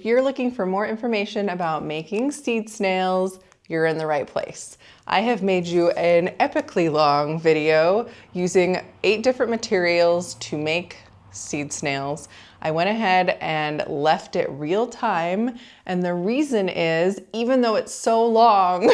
If you're looking for more information about making seed snails, you're in the right place. I have made you an epically long video using 8 different materials to make seed snails. I went ahead and left it real time, and the reason is, even though it's so long,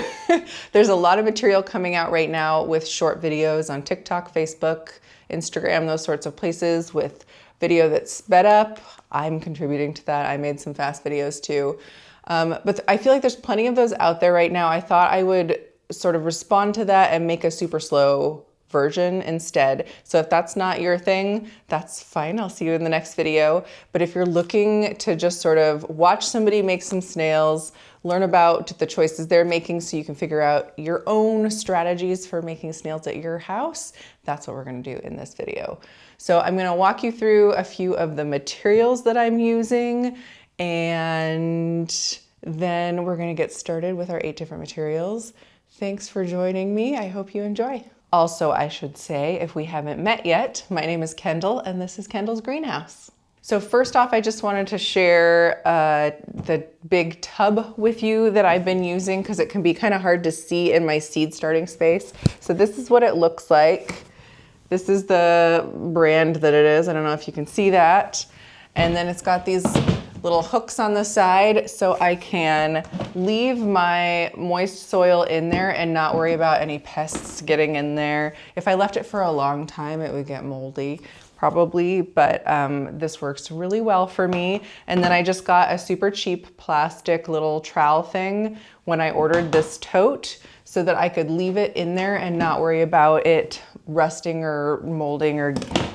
there's a lot of material coming out right now with short videos on TikTok, Facebook, Instagram, those sorts of places with video that's sped up. I'm contributing to that. I made some fast videos too. But I feel like there's plenty of those out there right now. I thought I would sort of respond to that and make a super slow version instead. So if that's not your thing, that's fine. I'll see you in the next video. But if you're looking to just sort of watch somebody make some snails, learn about the choices they're making so you can figure out your own strategies for making snails at your house, that's what we're going to do in this video. So I'm going to walk you through a few of the materials that I'm using, and then we're going to get started with our 8 different materials. Thanks for joining me. I hope you enjoy. Also, I should say, if we haven't met yet, my name is Kendall and this is Kendall's Greenhouse. So first off, I just wanted to share the big tub with you that I've been using because it can be kind of hard to see in my seed starting space. So this is what it looks like. This is the brand that it is. I don't know if you can see that. And then it's got these little hooks on the side so I can leave my moist soil in there and not worry about any pests getting in there. If I left it for a long time, it would get moldy probably, but this works really well for me. And then I just got a super cheap plastic little trowel thing when I ordered this tote so that I could leave it in there and not worry about it rusting or molding or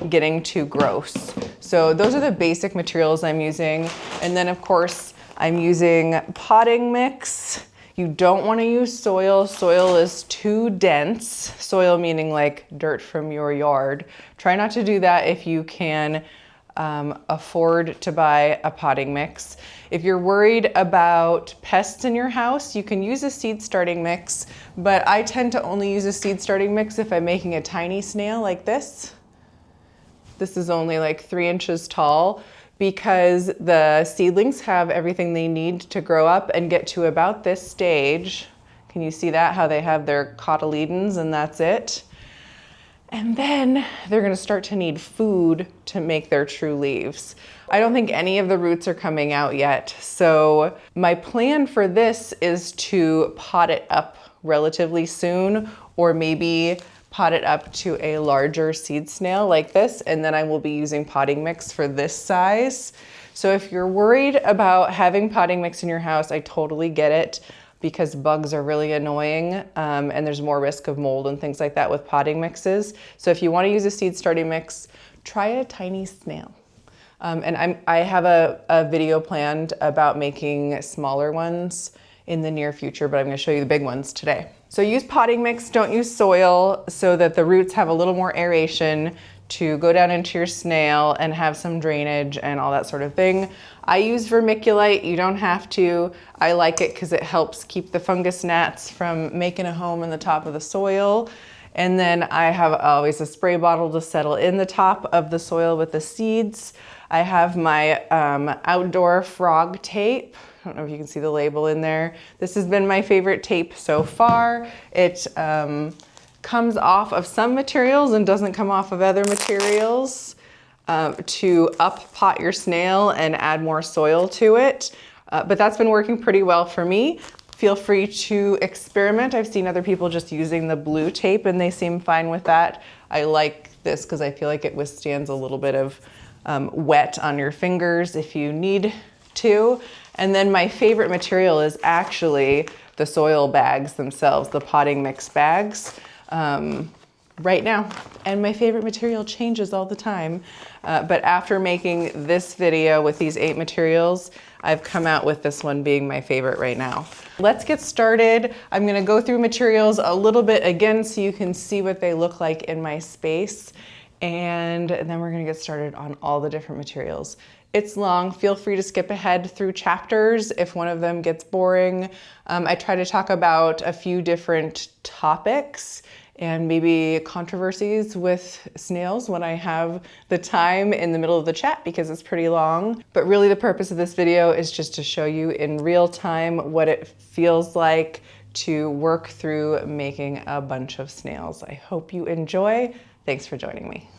getting too gross. So those are the basic materials I'm using. And then of course, I'm using potting mix. You don't want to use soil. Soil is too dense. Soil meaning like dirt from your yard. Try not to do that if you can afford to buy a potting mix. If you're worried about pests in your house, you can use a seed starting mix, but I tend to only use a seed starting mix if I'm making a tiny snail like this. This is only like 3 inches tall because the seedlings have everything they need to grow up and get to about this stage. Can you see that? How they have their cotyledons and that's it. And then they're gonna start to need food to make their true leaves. I don't think any of the roots are coming out yet. So my plan for this is to pot it up relatively soon, or maybe pot it up to a larger seed snail like this, and then I will be using potting mix for this size. So if you're worried about having potting mix in your house, I totally get it, because bugs are really annoying and there's more risk of mold and things like that with potting mixes. So if you want to use a seed starting mix, try a tiny snail. And I have a video planned about making smaller ones in the near future, but I'm going to show you the big ones today. So use potting mix, don't use soil, so that the roots have a little more aeration to go down into your snail and have some drainage and all that sort of thing. I use vermiculite, you don't have to. I like it because it helps keep the fungus gnats from making a home in the top of the soil. And then I have always a spray bottle to settle in the top of the soil with the seeds. I have my outdoor frog tape. I don't know if you can see the label in there. This has been my favorite tape so far. It comes off of some materials and doesn't come off of other materials to up pot your snail and add more soil to it. But that's been working pretty well for me. Feel free to experiment. I've seen other people just using the blue tape and they seem fine with that. I like this because I feel like it withstands a little bit of wet on your fingers if you need to. And then my favorite material is actually the soil bags themselves, the potting mix bags. Right now. And my favorite material changes all the time. But after making this video with these 8 materials, I've come out with this one being my favorite right now. Let's get started. I'm gonna go through materials a little bit again so you can see what they look like in my space. And then we're gonna get started on all the different materials. It's long, feel free to skip ahead through chapters if one of them gets boring. I try to talk about a few different topics and maybe controversies with snails when I have the time in the middle of the chat because it's pretty long. But really the purpose of this video is just to show you in real time what it feels like to work through making a bunch of snails. I hope you enjoy. Thanks for joining me.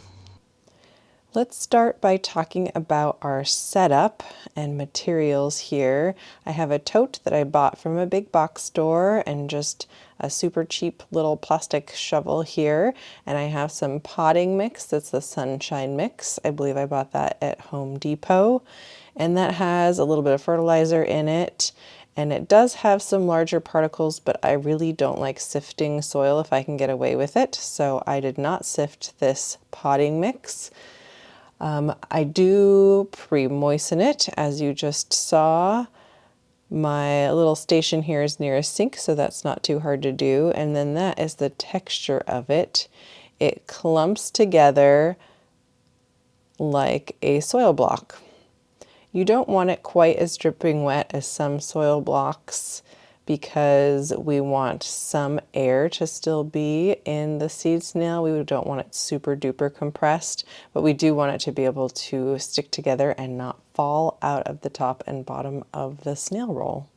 Let's start by talking about our setup and materials here. I have a tote that I bought from a big box store and just a super cheap little plastic shovel here. And I have some potting mix. That's the sunshine mix. I believe I bought that at Home Depot. And that has a little bit of fertilizer in it. And it does have some larger particles, but I really don't like sifting soil if I can get away with it. So I did not sift this potting mix. I do pre-moisten it, as you just saw. My little station here is near a sink, so that's not too hard to do. And then that is the texture of it. It clumps together like a soil block. You don't want it quite as dripping wet as some soil blocks because we want some air to still be in the seed snail. We don't want it super duper compressed, but we do want it to be able to stick together and not fall out of the top and bottom of the snail roll.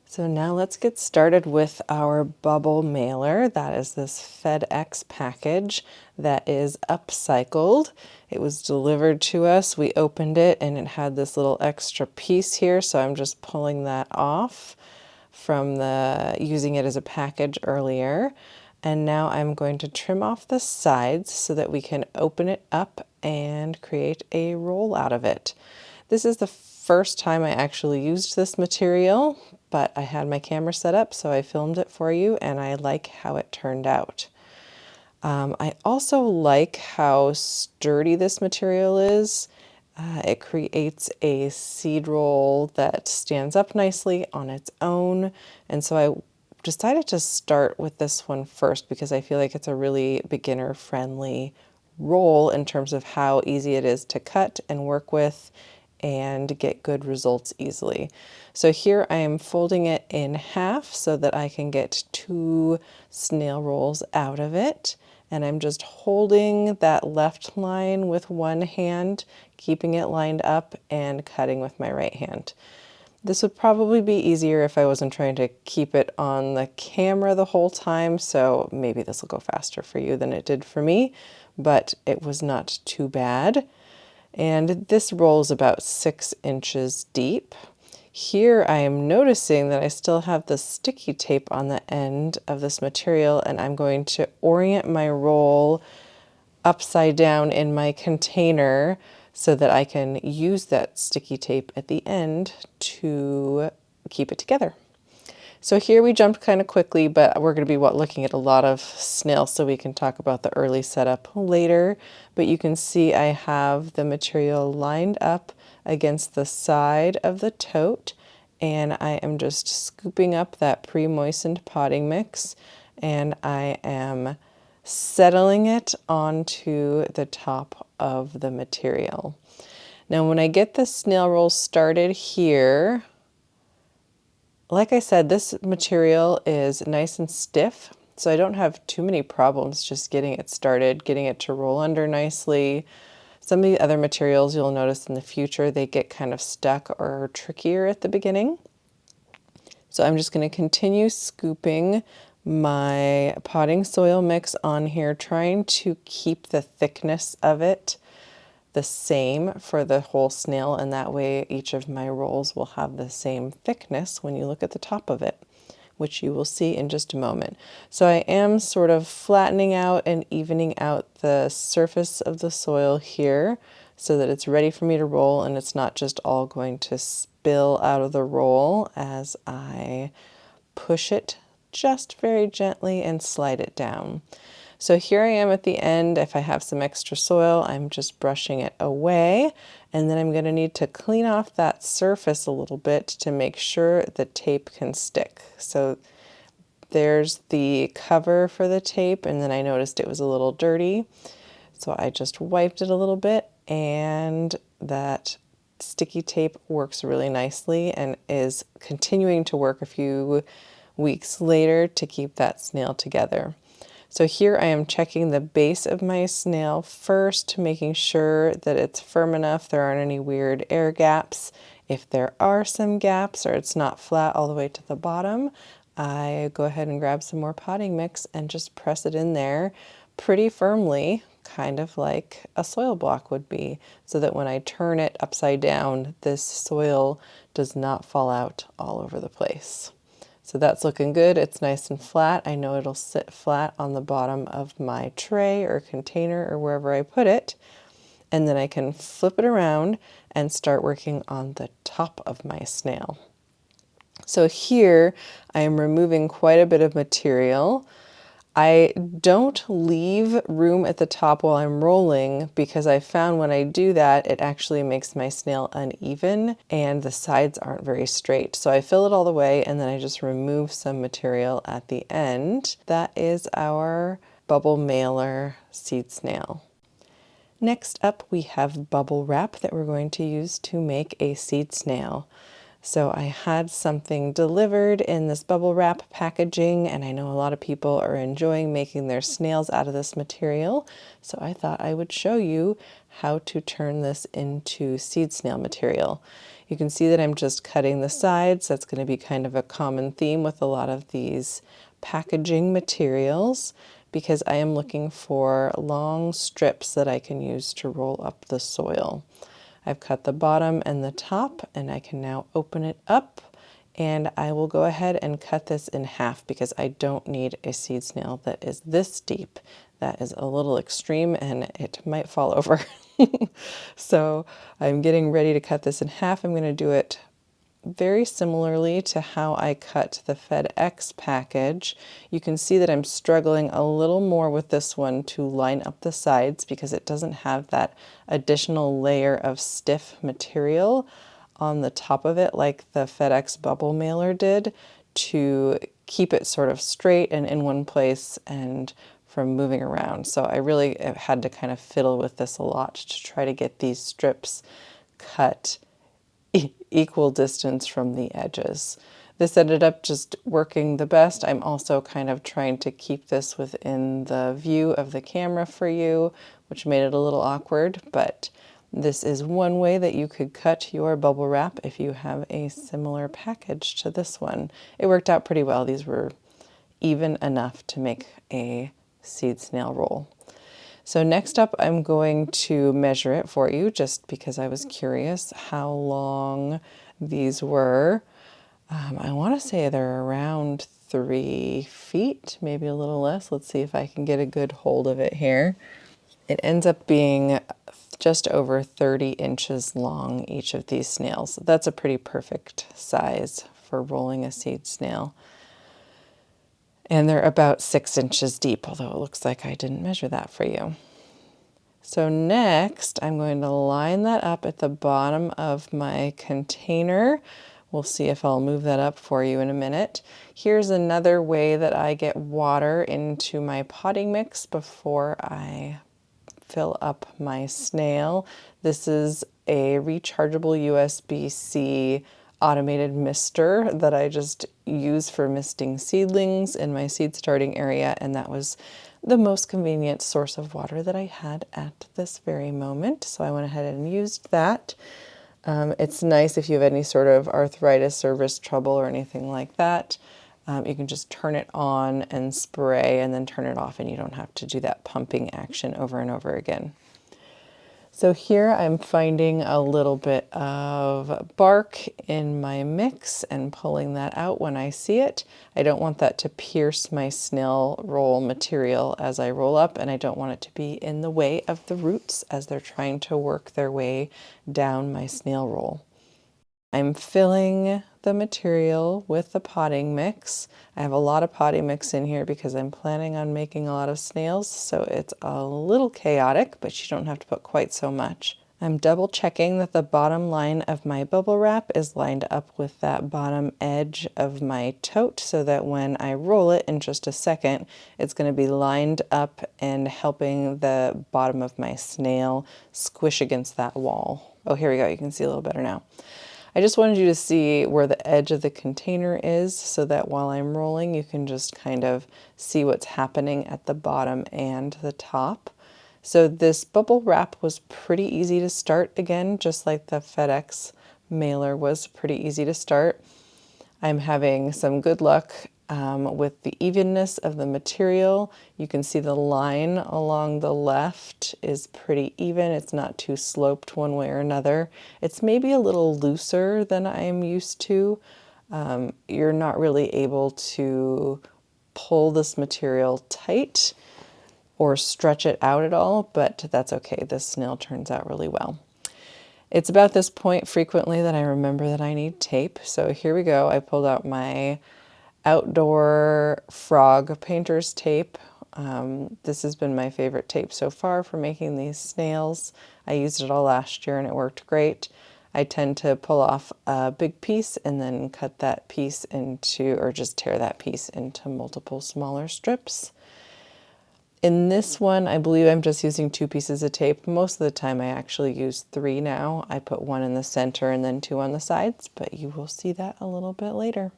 So now let's get started with our bubble mailer. That is this FedEx package that is upcycled. It was delivered to us. We opened it and it had this little extra piece here, so I'm just pulling that off from using it as a package earlier. And now I'm going to trim off the sides so that we can open it up and create a roll out of it. This is the first time I actually used this material, but I had my camera set up, so I filmed it for you, and I like how it turned out. I also like how sturdy this material is. It creates a seed roll that stands up nicely on its own, and so I decided to start with this one first because I feel like it's a really beginner-friendly roll in terms of how easy it is to cut and work with and get good results easily. So here I am folding it in half so that I can get 2 snail rolls out of it. And I'm just holding that left line with one hand, keeping it lined up, and cutting with my right hand. This would probably be easier if I wasn't trying to keep it on the camera the whole time, so maybe this will go faster for you than it did for me, but it was not too bad. And this roll is about 6 inches deep. Here I am noticing that I still have the sticky tape on the end of this material, and I'm going to orient my roll upside down in my container so that I can use that sticky tape at the end to keep it together. So here we jumped kind of quickly, but we're going to be looking at a lot of snails, so we can talk about the early setup later. But you can see I have the material lined up against the side of the tote, and I am just scooping up that pre-moistened potting mix, and I am settling it onto the top of the material. Now when I get the snail roll started here, like I said, this material is nice and stiff, so I don't have too many problems just getting it started, getting it to roll under nicely. Some of the other materials you'll notice in the future, they get kind of stuck or trickier at the beginning. So I'm just going to continue scooping my potting soil mix on here, trying to keep the thickness of it the same for the whole snail, and that way each of my rolls will have the same thickness when you look at the top of it, which you will see in just a moment. So I am sort of flattening out and evening out the surface of the soil here so that it's ready for me to roll, and it's not just all going to spill out of the roll as I push it just very gently and slide it down. So here I am at the end. If I have some extra soil, I'm just brushing it away, and then I'm going to need to clean off that surface a little bit to make sure the tape can stick. So there's the cover for the tape, and then I noticed it was a little dirty, so I just wiped it a little bit, and that sticky tape works really nicely and is continuing to work a few weeks later to keep that snail together. So here I am checking the base of my snail first, making sure that it's firm enough, there aren't any weird air gaps. If there are some gaps or it's not flat all the way to the bottom, I go ahead and grab some more potting mix and just press it in there pretty firmly, kind of like a soil block would be, so that when I turn it upside down, this soil does not fall out all over the place. So that's looking good. It's nice and flat. I know it'll sit flat on the bottom of my tray or container or wherever I put it. And then I can flip it around and start working on the top of my snail. So here I am removing quite a bit of material. I don't leave room at the top while I'm rolling because I found when I do that, it actually makes my snail uneven and the sides aren't very straight. So I fill it all the way and then I just remove some material at the end. That is our bubble mailer seed snail. Next up, we have bubble wrap that we're going to use to make a seed snail. So I had something delivered in this bubble wrap packaging, and I know a lot of people are enjoying making their snails out of this material. So I thought I would show you how to turn this into seed snail material. You can see that I'm just cutting the sides. That's going to be kind of a common theme with a lot of these packaging materials, because I am looking for long strips that I can use to roll up the soil. I've cut the bottom and the top, and I can now open it up, and I will go ahead and cut this in half because I don't need a seed snail that is this deep. That is a little extreme and it might fall over. So I'm getting ready to cut this in half. I'm going to do it very similarly to how I cut the FedEx package. You can see that I'm struggling a little more with this one to line up the sides because it doesn't have that additional layer of stiff material on the top of it like the FedEx bubble mailer did to keep it sort of straight and in one place and from moving around. So I really had to kind of fiddle with this a lot to try to get these strips cut equal distance from the edges. This ended up just working the best. I'm also kind of trying to keep this within the view of the camera for you, which made it a little awkward, but this is one way that you could cut your bubble wrap if you have a similar package to this one. It worked out pretty well. These were even enough to make a seed snail roll. So next up, I'm going to measure it for you just because I was curious how long these were. I want to say they're around 3 feet, maybe a little less. Let's see if I can get a good hold of it here. It ends up being just over 30 inches long, each of these snails. That's a pretty perfect size for rolling a seed snail. And they're about 6 inches deep, although it looks like I didn't measure that for you. So next, I'm going to line that up at the bottom of my container. We'll see if I'll move that up for you in a minute. Here's another way that I get water into my potting mix before I fill up my snail. This is a rechargeable USB-C automated mister that I just use for misting seedlings in my seed starting area, and that was the most convenient source of water that I had at this very moment. So I went ahead and used that. It's nice if you have any sort of arthritis or wrist trouble or anything like that. You can just turn it on and spray and then turn it off, and you don't have to do that pumping action over and over again. So here I'm finding a little bit of bark in my mix and pulling that out when I see it. I don't want that to pierce my snail roll material as I roll up, and I don't want it to be in the way of the roots as they're trying to work their way down my snail roll. I'm filling the material with the potting mix. I have a lot of potting mix in here because I'm planning on making a lot of snails, so it's a little chaotic, but you don't have to put quite so much. I'm double checking that the bottom line of my bubble wrap is lined up with that bottom edge of my tote so that when I roll it in just a second, it's going to be lined up and helping the bottom of my snail squish against that wall. Oh, here we go. You can see a little better now. I just wanted you to see where the edge of the container is so that while I'm rolling, you can just kind of see what's happening at the bottom and the top. So this bubble wrap was pretty easy to start, again, just like the FedEx mailer was pretty easy to start. I'm having some good luck with the evenness of the material. You can see the line along the left is pretty even. It's not too sloped one way or another. It's maybe a little looser than I'm used to. You're not really able to pull this material tight or stretch it out at all, but that's okay. This snail turns out really well. It's about this point frequently that I remember that I need tape. So here we go. I pulled out my outdoor frog painter's tape. This has been my favorite tape so far for making these snails. I used it all last year and it worked great. I tend to pull off a big piece and then cut that piece into, or just tear that piece into multiple smaller strips. In this one, I believe I'm just using 2 pieces of tape. Most of the time I actually use 3 now. I put 1 in the center and then 2 on the sides, but you will see that a little bit later.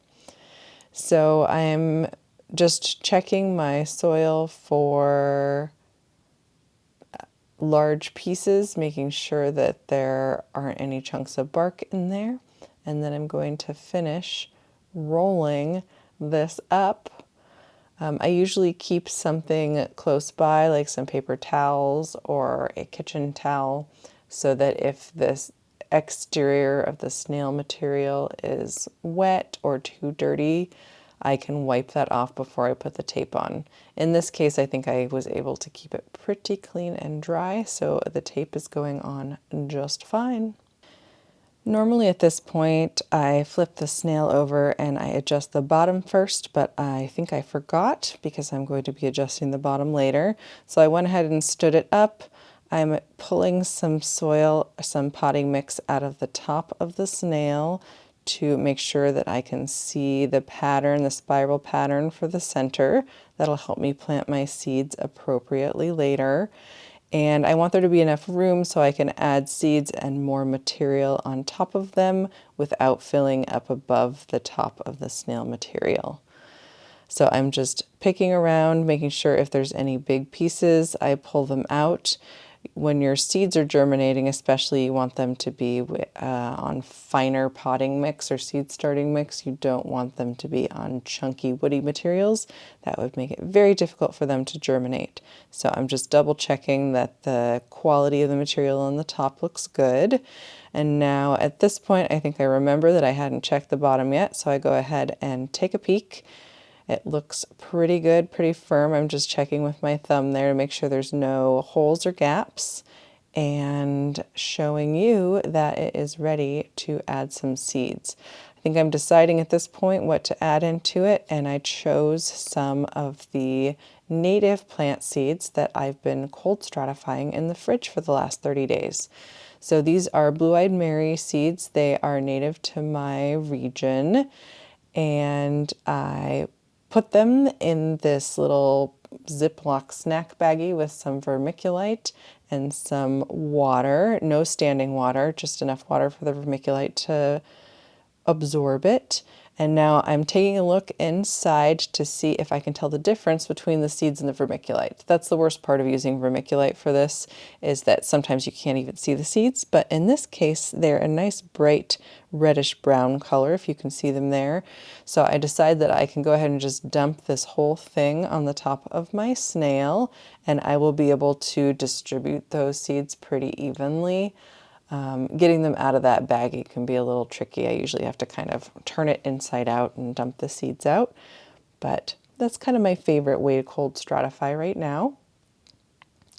So I'm just checking my soil for large pieces, making sure that there aren't any chunks of bark in there. And then I'm going to finish rolling this up. I usually keep something close by, like some paper towels or a kitchen towel, so that if this exterior of the snail material is wet or too dirty, I can wipe that off before I put the tape on. In this case, I think I was able to keep it pretty clean and dry, so the tape is going on just fine. Normally at this point, I flip the snail over and I adjust the bottom first, but I think I forgot because I'm going to be adjusting the bottom later. So I went ahead and stood it up. I'm pulling some soil, some potting mix out of the top of the snail to make sure that I can see the pattern, the spiral pattern for the center. That'll help me plant my seeds appropriately later. And I want there to be enough room so I can add seeds and more material on top of them without filling up above the top of the snail material. So I'm just picking around, making sure if there's any big pieces, I pull them out. When your seeds are germinating, especially, you want them to be on finer potting mix or seed starting mix. You don't want them to be on chunky woody materials. That would make it very difficult for them to germinate. So I'm just double checking that the quality of the material on the top looks good. And now at this point, I think I remember that I hadn't checked the bottom yet, so I go ahead and take a peek. It looks pretty good, pretty firm. I'm just checking with my thumb there to make sure there's no holes or gaps and showing you that it is ready to add some seeds. I think I'm deciding at this point what to add into it, and I chose some of the native plant seeds that I've been cold stratifying in the fridge for the last 30 days. So these are blue-eyed Mary seeds. They are native to my region, and I put them in this little Ziplock snack baggie with some vermiculite and some water, no standing water, just enough water for the vermiculite to absorb it. And now I'm taking a look inside to see if I can tell the difference between the seeds and the vermiculite. That's the worst part of using vermiculite for this, is that sometimes you can't even see the seeds, but in this case, they're a nice bright reddish brown color, if you can see them there. So I decide that I can go ahead and just dump this whole thing on the top of my snail, and I will be able to distribute those seeds pretty evenly. Getting them out of that baggie can be a little tricky. I usually have to kind of turn it inside out and dump the seeds out, but that's kind of my favorite way to cold stratify right now.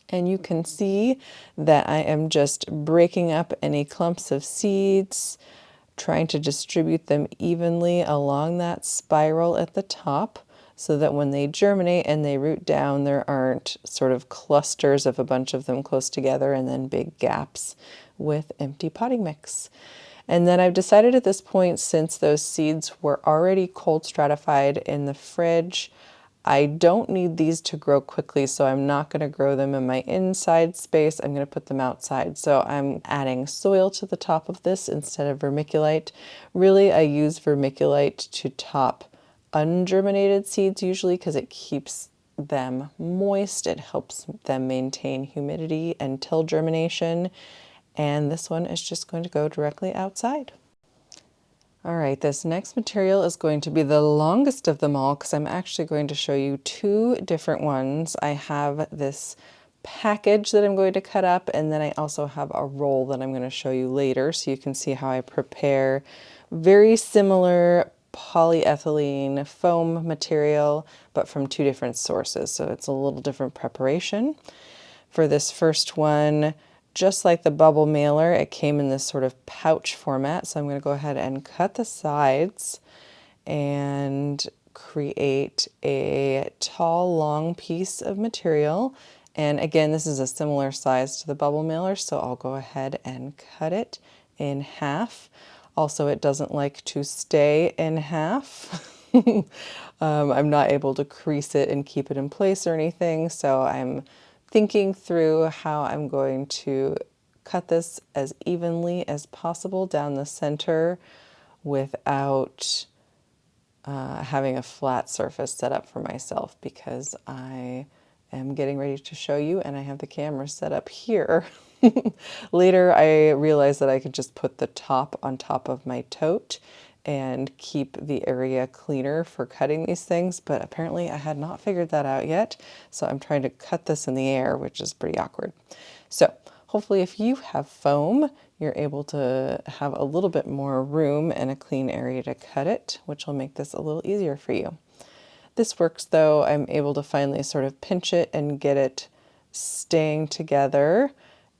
And you can see that I am just breaking up any clumps of seeds, trying to distribute them evenly along that spiral at the top, so that when they germinate and they root down, there aren't sort of clusters of a bunch of them close together and then big gaps with empty potting mix. And then I've decided at this point, since those seeds were already cold stratified in the fridge, I don't need these to grow quickly, so I'm not going to grow them in my inside space. I'm going to put them outside. So I'm adding soil to the top of this instead of vermiculite. Really, I use vermiculite to top ungerminated seeds usually because it keeps them moist. It helps them maintain humidity until germination. And this one is just going to go directly outside. All right, this next material is going to be the longest of them all because I'm actually going to show you two different ones. I have this package that I'm going to cut up, and then I also have a roll that I'm going to show you later so you can see how I prepare very similar polyethylene foam material, but from two different sources. So it's a little different preparation. For this first one, just like the bubble mailer, it came in this sort of pouch format. So I'm going to go ahead and cut the sides and create a tall, long piece of material. And again, this is a similar size to the bubble mailer, so I'll go ahead and cut it in half. Also, it doesn't like to stay in half. I'm not able to crease it and keep it in place or anything, so I'm thinking through how I'm going to cut this as evenly as possible down the center without having a flat surface set up for myself, because I am getting ready to show you and I have the camera set up here. Later I realized that I could just put the top on top of my tote and keep the area cleaner for cutting these things, but apparently I had not figured that out yet. So I'm trying to cut this in the air, which is pretty awkward. So hopefully if you have foam, you're able to have a little bit more room and a clean area to cut it, which will make this a little easier for you. This works though. I'm able to finally sort of pinch it and get it staying together,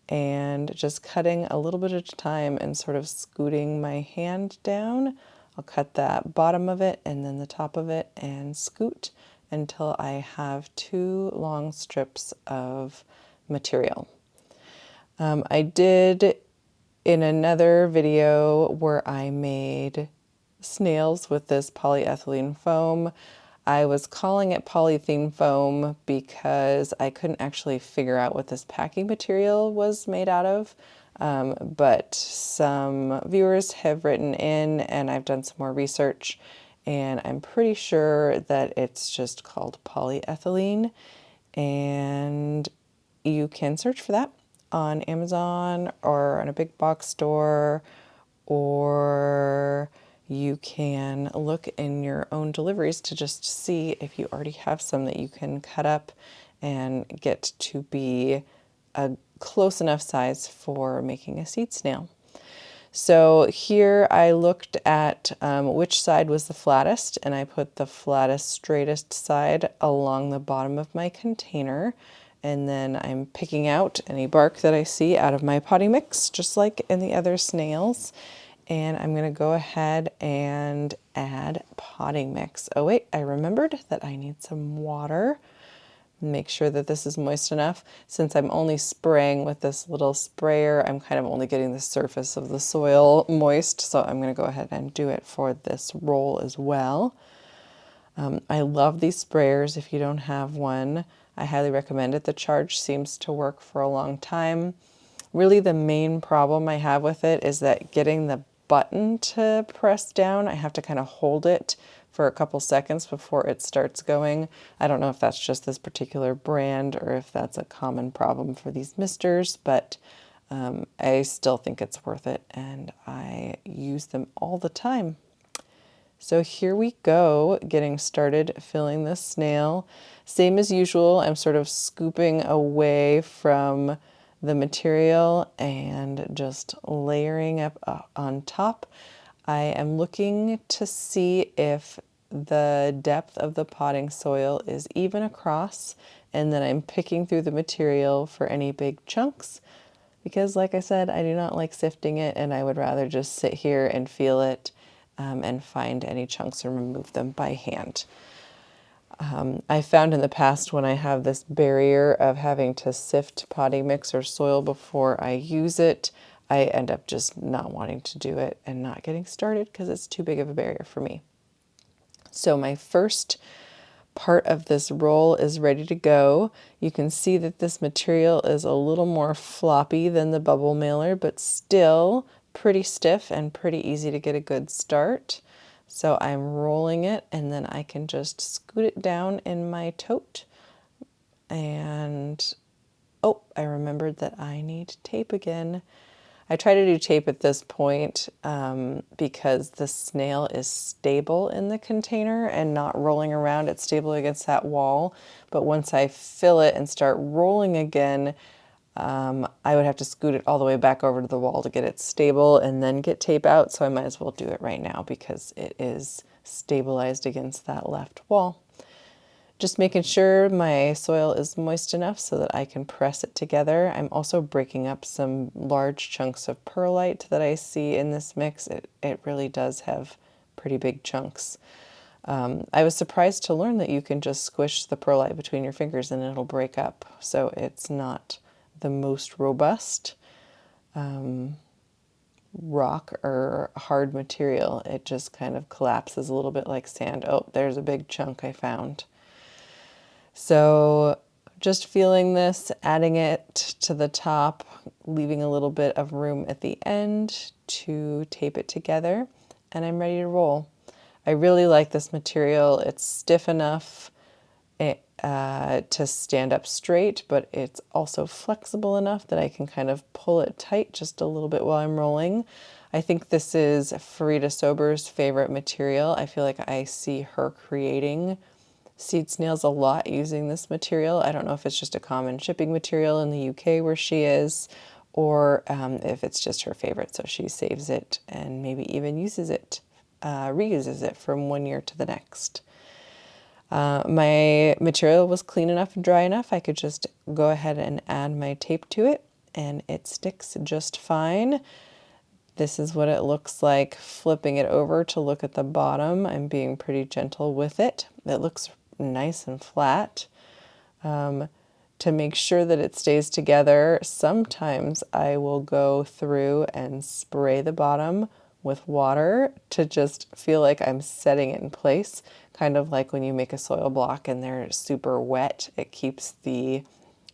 and just cutting a little bit at a time and sort of scooting my hand down. I'll cut that bottom of it and then the top of it and scoot until I have two long strips of material. I did in another video where I made snails with this polyethylene foam. I was calling it polythene foam because I couldn't actually figure out what this packing material was made out of. But some viewers have written in and I've done some more research, and I'm pretty sure that it's just called polyethylene, and you can search for that on Amazon or on a big box store, or you can look in your own deliveries to just see if you already have some that you can cut up and get to be a close enough size for making a seed snail. So here I looked at which side was the flattest, and I put the flattest, straightest side along the bottom of my container. And then I'm picking out any bark that I see out of my potting mix, just like in the other snails. And I'm going to go ahead and add potting mix. Oh wait, I remembered that I need some water. Make sure that this is moist enough. Since I'm only spraying with this little sprayer, I'm kind of only getting the surface of the soil moist, so I'm going to go ahead and do it for this roll as well. I love these sprayers. If you don't have one, I highly recommend it. The chard seems to work for a long time. Really, the main problem I have with it is that getting the button to press down, I have to kind of hold it for a couple seconds before it starts going. I don't know if that's just this particular brand or if that's a common problem for these misters, but I still think it's worth it, and I use them all the time. So here we go, getting started filling this snail. Same as usual, I'm sort of scooping away from the material and just layering up on top. I am looking to see if the depth of the potting soil is even across, and then I'm picking through the material for any big chunks, because like I said, I do not like sifting it, and I would rather just sit here and feel it and find any chunks and remove them by hand. I found in the past when I have this barrier of having to sift potting mix or soil before I use it, I end up just not wanting to do it and not getting started because it's too big of a barrier for me. So my first part of this roll is ready to go. You can see that this material is a little more floppy than the bubble mailer, but still pretty stiff and pretty easy to get a good start. So I'm rolling it, and then I can just scoot it down in my tote. And oh, I remembered that I need tape again. I try to do tape at this point because the snail is stable in the container and not rolling around. It's stable against that wall. But once I fill it and start rolling again, I would have to scoot it all the way back over to the wall to get it stable and then get tape out. So I might as well do it right now because it is stabilized against that left wall. Just making sure my soil is moist enough so that I can press it together. I'm also breaking up some large chunks of perlite that I see in this mix. It really does have pretty big chunks. I was surprised to learn that you can just squish the perlite between your fingers and it'll break up. So it's not the most robust rock or hard material. It just kind of collapses a little bit like sand. Oh, there's a big chunk I found. So just feeling this, adding it to the top, leaving a little bit of room at the end to tape it together, and I'm ready to roll. I really like this material. It's stiff enough to stand up straight, but it's also flexible enough that I can kind of pull it tight just a little bit while I'm rolling. I think this is Farida Sober's favorite material. I feel like I see her creating seed snails a lot using this material. I don't know if it's just a common shipping material in the UK where she is, or if it's just her favorite, so she saves it and maybe even uses it, reuses it from one year to the next. My material was clean enough and dry enough. I could just go ahead and add my tape to it, and it sticks just fine. This is what it looks like flipping it over to look at the bottom. I'm being pretty gentle with it. It looks nice and flat. To make sure that it stays together, sometimes I will go through and spray the bottom with water to just feel like I'm setting it in place, kind of like when you make a soil block and they're super wet. It keeps the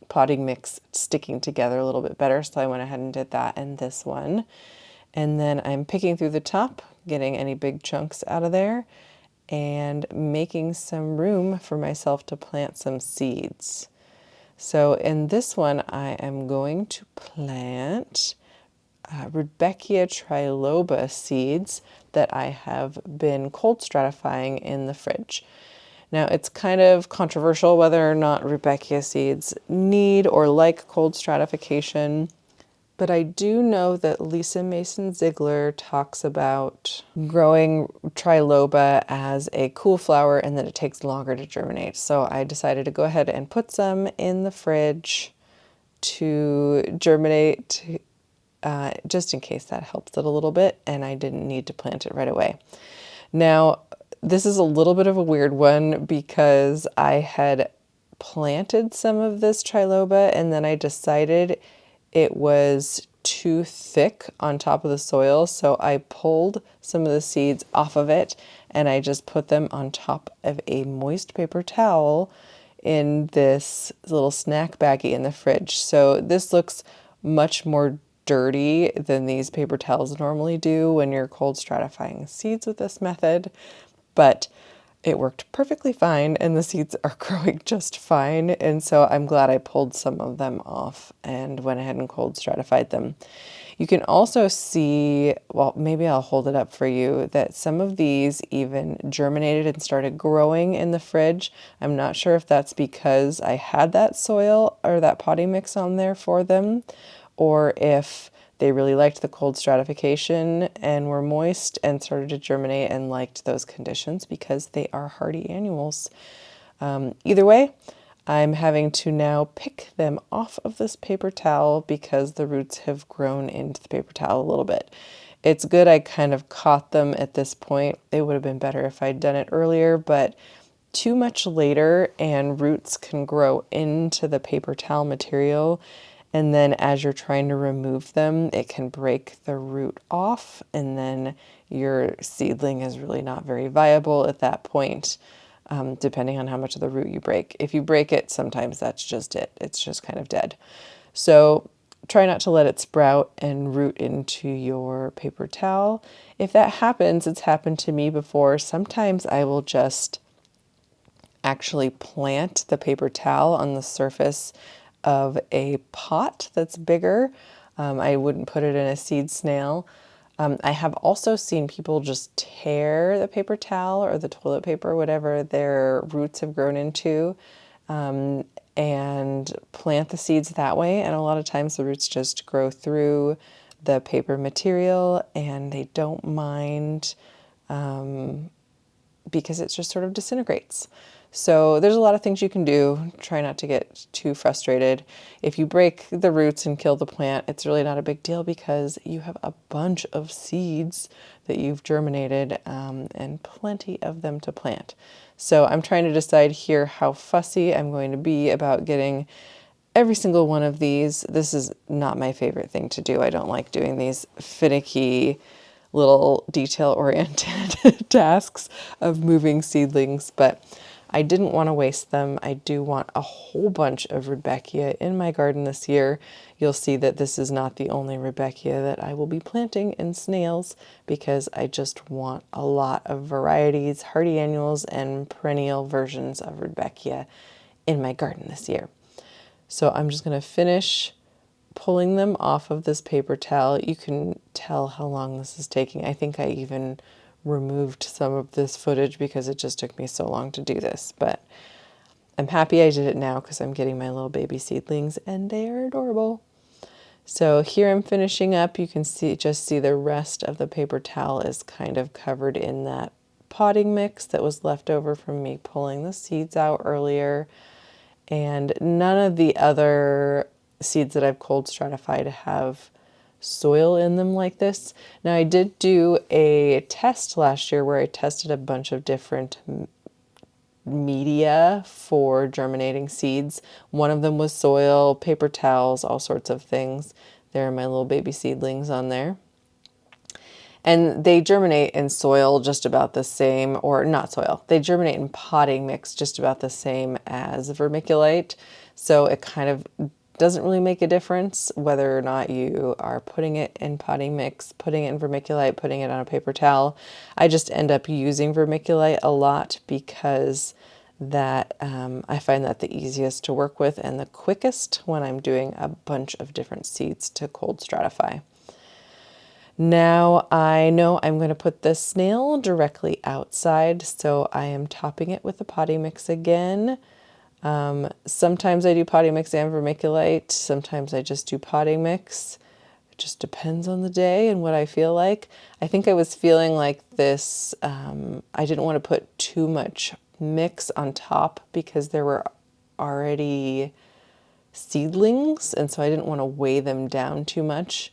potting mix sticking together a little bit better, so I went ahead and did that in this one. And then I'm picking through the top, getting any big chunks out of there, and making some room for myself to plant some seeds. So in this one, I am going to plant Rudbeckia triloba seeds that I have been cold stratifying in the fridge. Now, it's kind of controversial whether or not Rudbeckia seeds need or like cold stratification, but I do know that Lisa Mason Ziegler talks about growing triloba as a cool flower and that it takes longer to germinate. So I decided to go ahead and put some in the fridge to germinate, just in case that helps it a little bit, and I didn't need to plant it right away. Now, this is a little bit of a weird one because I had planted some of this triloba and then I decided it was too thick on top of the soil, so I pulled some of the seeds off of it and I just put them on top of a moist paper towel in this little snack baggie in the fridge. So this looks much more dirty than these paper towels normally do when you're cold stratifying seeds with this method, but it worked perfectly fine and the seeds are growing just fine. And so I'm glad I pulled some of them off and went ahead and cold stratified them. You can also see, well, maybe I'll hold it up for you, that some of these even germinated and started growing in the fridge. I'm not sure if that's because I had that soil or that potting mix on there for them, or if they really liked the cold stratification and were moist and started to germinate and liked those conditions because they are hardy annuals. Either way, I'm having to now pick them off of this paper towel because the roots have grown into the paper towel a little bit. It's good I kind of caught them at this point. It would have been better if I'd done it earlier, but too much later and roots can grow into the paper towel material. And then as you're trying to remove them, it can break the root off, and then your seedling is really not very viable at that point. depending on how much of the root you break. If you break it, sometimes that's just it. It's just kind of dead. So try not to let it sprout and root into your paper towel. If that happens, it's happened to me before. Sometimes I will just actually plant the paper towel on the surface of a pot that's bigger. I wouldn't put it in a seed snail. I have also seen people just tear the paper towel or the toilet paper, whatever their roots have grown into, and plant the seeds that way. And a lot of times the roots just grow through the paper material and they don't mind because it just sort of disintegrates. So there's a lot of things you can do. Try not to get too frustrated. If you break the roots and kill the plant, it's really not a big deal because you have a bunch of seeds that you've germinated and plenty of them to plant. So I'm trying to decide here how fussy I'm going to be about getting every single one of these. This is not my favorite thing to do. I don't like doing these finicky little detail-oriented tasks of moving seedlings, but I didn't want to waste them. I do want a whole bunch of Rudbeckia in my garden this year. You'll see that this is not the only Rudbeckia that I will be planting in snails because I just want a lot of varieties, hardy annuals, and perennial versions of Rudbeckia in my garden this year. So I'm just going to finish pulling them off of this paper towel. You can tell how long this is taking. I think I even removed some of this footage because it just took me so long to do this, but I'm happy I did it now because I'm getting my little baby seedlings and they are adorable. So here I'm finishing up. You can just see the rest of the paper towel is kind of covered in that potting mix that was left over from me pulling the seeds out earlier. And none of the other seeds that I've cold stratified have soil in them like this. Now I did do a test last year where I tested a bunch of different media for germinating seeds. One of them was soil, paper towels, all sorts of things. There are my little baby seedlings on there. And they germinate in soil just about the same, or not soil, they germinate in potting mix just about the same as vermiculite. So it kind of doesn't really make a difference whether or not you are putting it in potting mix, putting it in vermiculite, putting it on a paper towel. I just end up using vermiculite a lot because that I find that the easiest to work with and the quickest when I'm doing a bunch of different seeds to cold stratify. Now I know I'm going to put this snail directly outside, so I am topping it with the potting mix again. Sometimes I do potting mix and vermiculite. Sometimes I just do potting mix. It just depends on the day and what I feel like. I think I was feeling like this, I didn't want to put too much mix on top because there were already seedlings, and so I didn't want to weigh them down too much.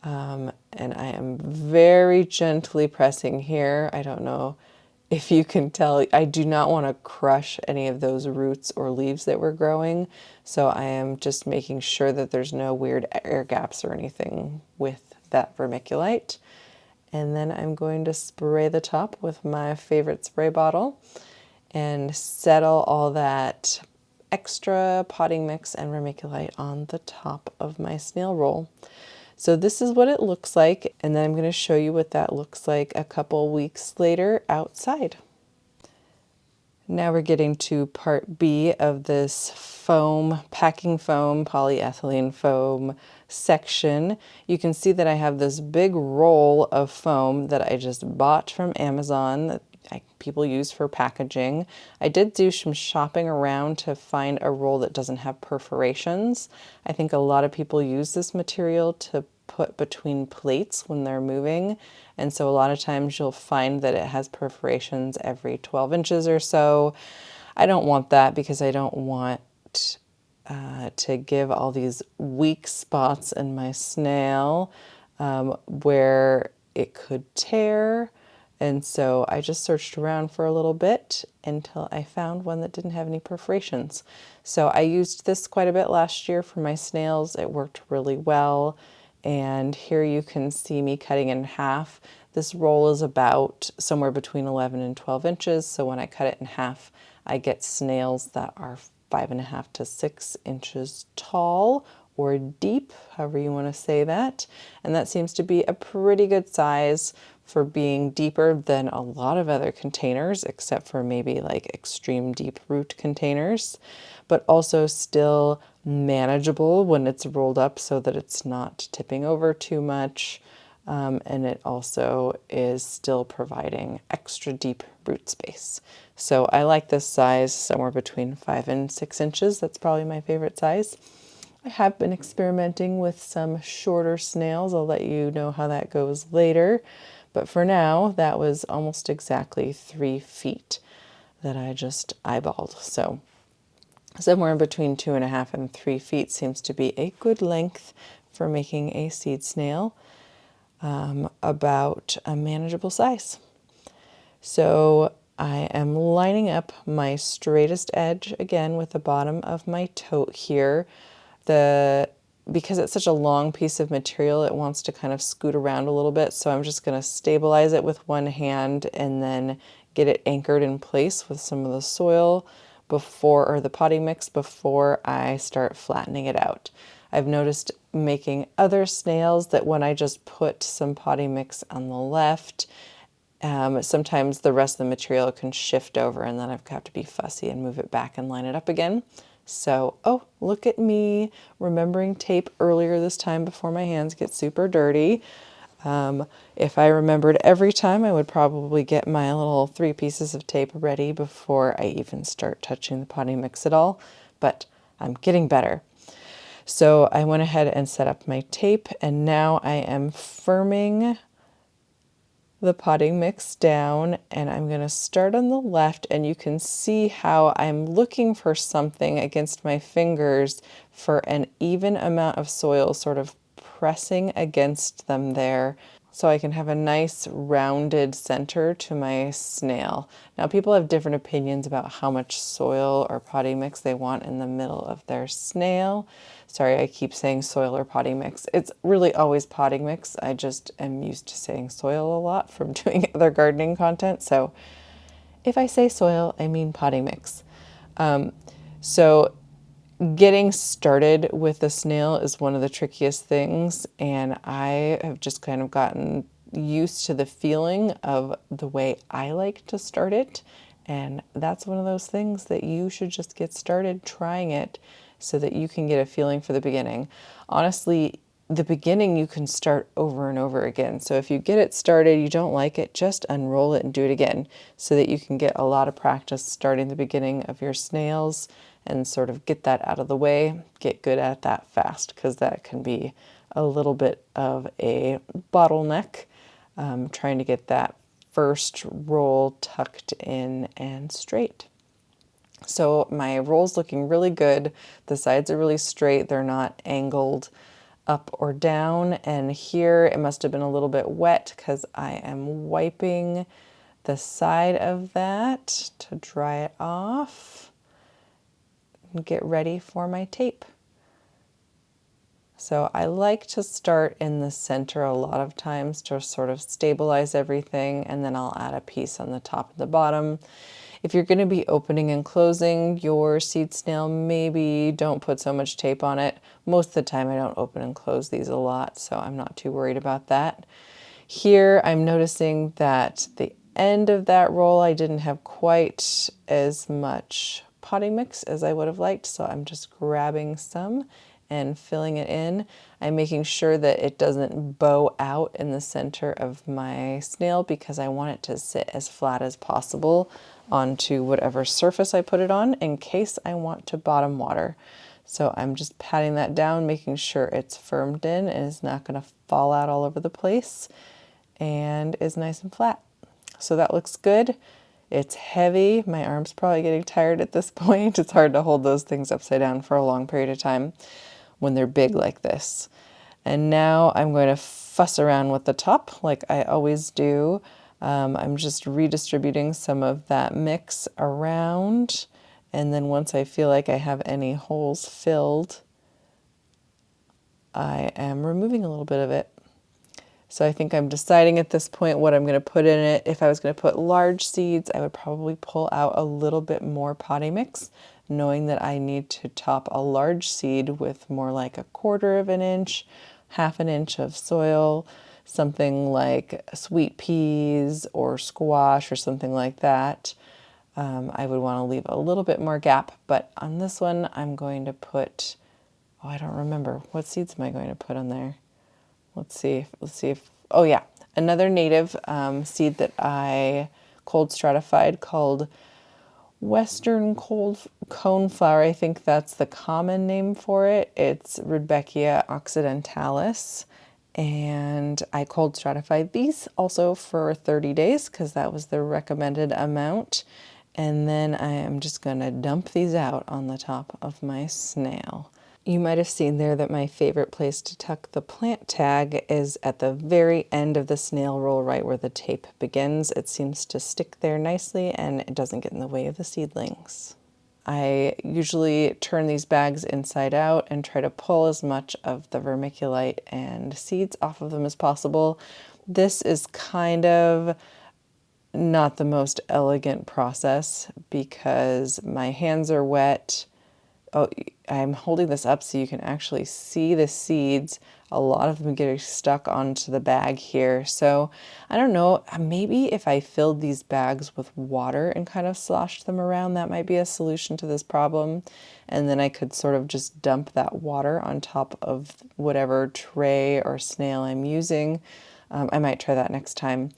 And I am very gently pressing here. I don't know if you can tell, I do not want to crush any of those roots or leaves that were growing. So I am just making sure that there's no weird air gaps or anything with that vermiculite. And then I'm going to spray the top with my favorite spray bottle and settle all that extra potting mix and vermiculite on the top of my snail roll. So this is what it looks like, and then I'm going to show you what that looks like a couple weeks later outside. Now we're getting to part B of this foam, packing foam, polyethylene foam section. You can see that I have this big roll of foam that I just bought from Amazon that people use for packaging. I did do some shopping around to find a roll that doesn't have perforations. I think a lot of people use this material to put between plates when they're moving, and so a lot of times you'll find that it has perforations every 12 inches or so. I don't want that because I don't want to give all these weak spots in my snail where it could tear. And so I just searched around for a little bit until I found one that didn't have any perforations. So I used this quite a bit last year for my snails. It worked really well. And here you can see me cutting in half This roll is about somewhere between 11 and 12 inches. So when I cut it in half, I get snails that are 5.5 to 6 inches tall or deep, however you want to say that. And that seems to be a pretty good size for being deeper than a lot of other containers, except for maybe like extreme deep root containers, but also still manageable when it's rolled up so that it's not tipping over too much. And it also is still providing extra deep root space. So I like this size, somewhere between 5 and 6 inches. That's probably my favorite size. I have been experimenting with some shorter snails. I'll let you know how that goes later. But for now, that was almost exactly 3 feet that I just eyeballed. So somewhere in between 2.5 and 3 feet seems to be a good length for making a seed snail, about a manageable size. So I am lining up my straightest edge again with the bottom of my tote here. Because it's such a long piece of material, it wants to kind of scoot around a little bit. So I'm just going to stabilize it with one hand and then get it anchored in place with some of the soil or the potting mix before I start flattening it out. I've noticed making other snails that when I just put some potting mix on the left, sometimes the rest of the material can shift over and then I've got to be fussy and move it back and line it up again. So, oh, look at me remembering tape earlier this time before my hands get super dirty. If I remembered every time, I would probably get my little 3 pieces of tape ready before I even start touching the potting mix at all, but I'm getting better. So I went ahead and set up my tape, and now I am firming the potting mix down, and I'm going to start on the left, and you can see how I'm looking for something against my fingers for an even amount of soil sort of pressing against them there so I can have a nice rounded center to my snail. Now people have different opinions about how much soil or potting mix they want in the middle of their snail. Sorry, I keep saying soil or potting mix. It's really always potting mix. I just am used to saying soil a lot from doing other gardening content. So if I say soil, I mean potting mix. So getting started with the snail is one of the trickiest things, and I have just kind of gotten used to the feeling of the way I like to start it, and that's one of those things that you should just get started trying it so that you can get a feeling for the beginning. Honestly, the beginning you can start over and over again. So if you get it started, you don't like it, just unroll it and do it again so that you can get a lot of practice starting the beginning of your snails and sort of get that out of the way, get good at that fast, because that can be a little bit of a bottleneck, trying to get that first roll tucked in and straight. So my roll's looking really good. The sides are really straight. They're not angled up or down. And here it must have been a little bit wet because I am wiping the side of that to dry it off and get ready for my tape. So I like to start in the center a lot of times to sort of stabilize everything, and then I'll add a piece on the top and the bottom. If you're going to be opening and closing your seed snail, maybe don't put so much tape on it. Most of the time I don't open and close these a lot, so I'm not too worried about that. Here I'm noticing that the end of that roll I didn't have quite as much potting mix as I would have liked, so I'm just grabbing some and filling it in. I'm making sure that it doesn't bow out in the center of my snail because I want it to sit as flat as possible onto whatever surface I put it on in case I want to bottom water. So I'm just patting that down, making sure it's firmed in and is not going to fall out all over the place and is nice and flat. So that looks good. It's heavy. My arm's probably getting tired at this point. It's hard to hold those things upside down for a long period of time when they're big like this. And now I'm going to fuss around with the top like I always do. I'm just redistributing some of that mix around, and then once I feel like I have any holes filled, I am removing a little bit of it. So I think I'm deciding at this point what I'm going to put in it. If I was going to put large seeds, I would probably pull out a little bit more potting mix, knowing that I need to top a large seed with more like 1/4 of an inch, 1/2 an inch of soil, something like sweet peas or squash or something like that. I would want to leave a little bit more gap, but on this one, I'm going to put, oh, I don't remember. What seeds am I going to put on there? Let's see if, oh yeah, another native seed that I cold stratified called Western cold coneflower. I think that's the common name for it. It's Rudbeckia occidentalis. And I cold stratified these also for 30 days because that was the recommended amount. And then I am just going to dump these out on the top of my snail. You might have seen there that my favorite place to tuck the plant tag is at the very end of the snail roll, right where the tape begins. It seems to stick there nicely and it doesn't get in the way of the seedlings. I usually turn these bags inside out and try to pull as much of the vermiculite and seeds off of them as possible. This is kind of not the most elegant process because my hands are wet. Oh, I'm holding this up so you can actually see the seeds. A lot of them get stuck onto the bag here. So I don't know, maybe if I filled these bags with water and kind of sloshed them around, that might be a solution to this problem. And then I could sort of just dump that water on top of whatever tray or snail I'm using. I might try that next time.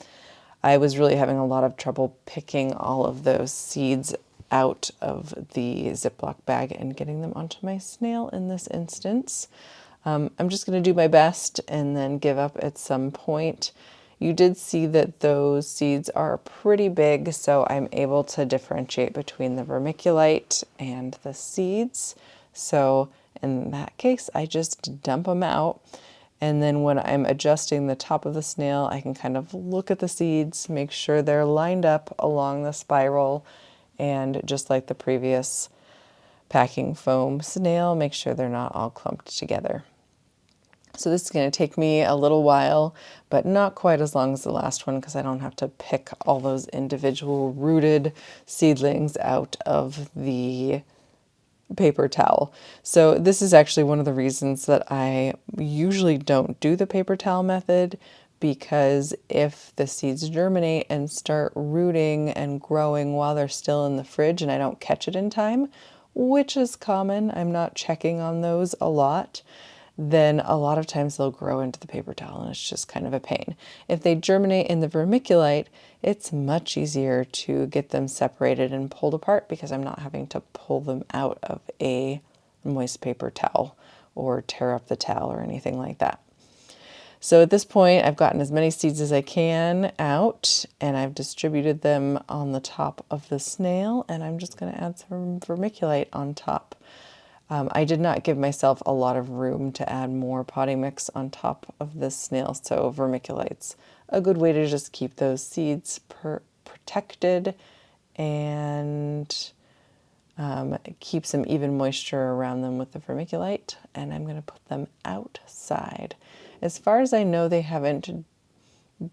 I was really having a lot of trouble picking all of those seeds out of the Ziploc bag and getting them onto my snail in this instance. I'm just going to do my best and then give up at some point. You did see that those seeds are pretty big, so I'm able to differentiate between the vermiculite and the seeds. So in that case, I just dump them out. And then when I'm adjusting the top of the snail, I can kind of look at the seeds, make sure they're lined up along the spiral, and just like the previous packing foam snail, make sure they're not all clumped together. So this is going to take me a little while, but not quite as long as the last one because I don't have to pick all those individual rooted seedlings out of the paper towel. So this is actually one of the reasons that I usually don't do the paper towel method, because if the seeds germinate and start rooting and growing while they're still in the fridge and I don't catch it in time, which is common, I'm not checking on those a lot, then a lot of times they'll grow into the paper towel and it's just kind of a pain. If they germinate in the vermiculite, it's much easier to get them separated and pulled apart because I'm not having to pull them out of a moist paper towel or tear up the towel or anything like that. So at this point, I've gotten as many seeds as I can out and I've distributed them on the top of the snail, and I'm just going to add some vermiculite on top. I did not give myself a lot of room to add more potting mix on top of this snail, so vermiculite's a good way to just keep those seeds protected and keep some even moisture around them with the vermiculite. And I'm going to put them outside. As far as I know, they haven't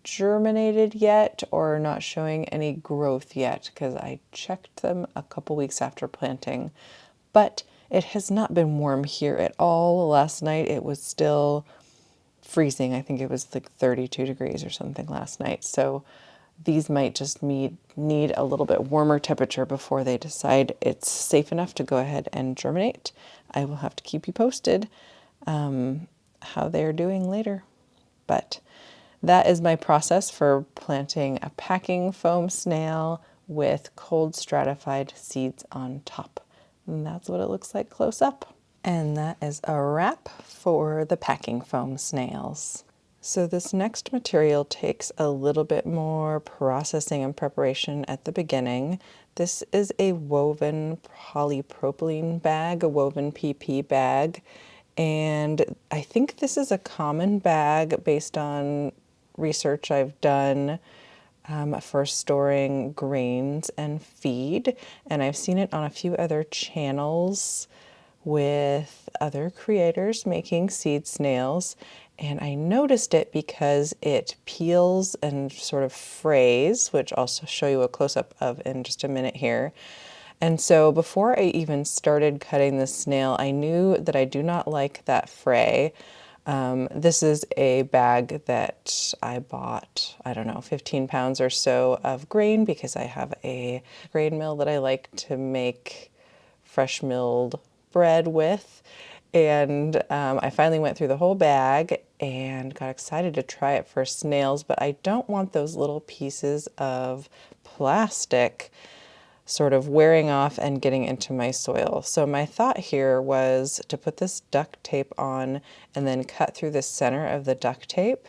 germinated yet or are not showing any growth yet because I checked them a couple weeks after planting. But it has not been warm here at all. Last night it was still freezing. I think it was like 32 degrees or something last night. So these might just need a little bit warmer temperature before they decide it's safe enough to go ahead and germinate. I will have to keep you posted how they're doing later. But that is my process for planting a packing foam snail with cold stratified seeds on top. And that's what it looks like close up. And that is a wrap for the packing foam snails. So this next material takes a little bit more processing and preparation at the beginning. This is a woven polypropylene bag, a woven PP bag. And I think this is a common bag based on research I've done for storing grains and feed. And I've seen it on a few other channels with other creators making seed snails. And I noticed it because it peels and sort of frays, which I'll show you a close-up of in just a minute here. And so before I even started cutting the snail, I knew that I do not like that fray. This is a bag that I bought, I don't know, 15 pounds or so of grain because I have a grain mill that I like to make fresh milled bread with. And I finally went through the whole bag and got excited to try it for snails, but I don't want those little pieces of plastic sort of wearing off and getting into my soil. So my thought here was to put this duct tape on and then cut through the center of the duct tape.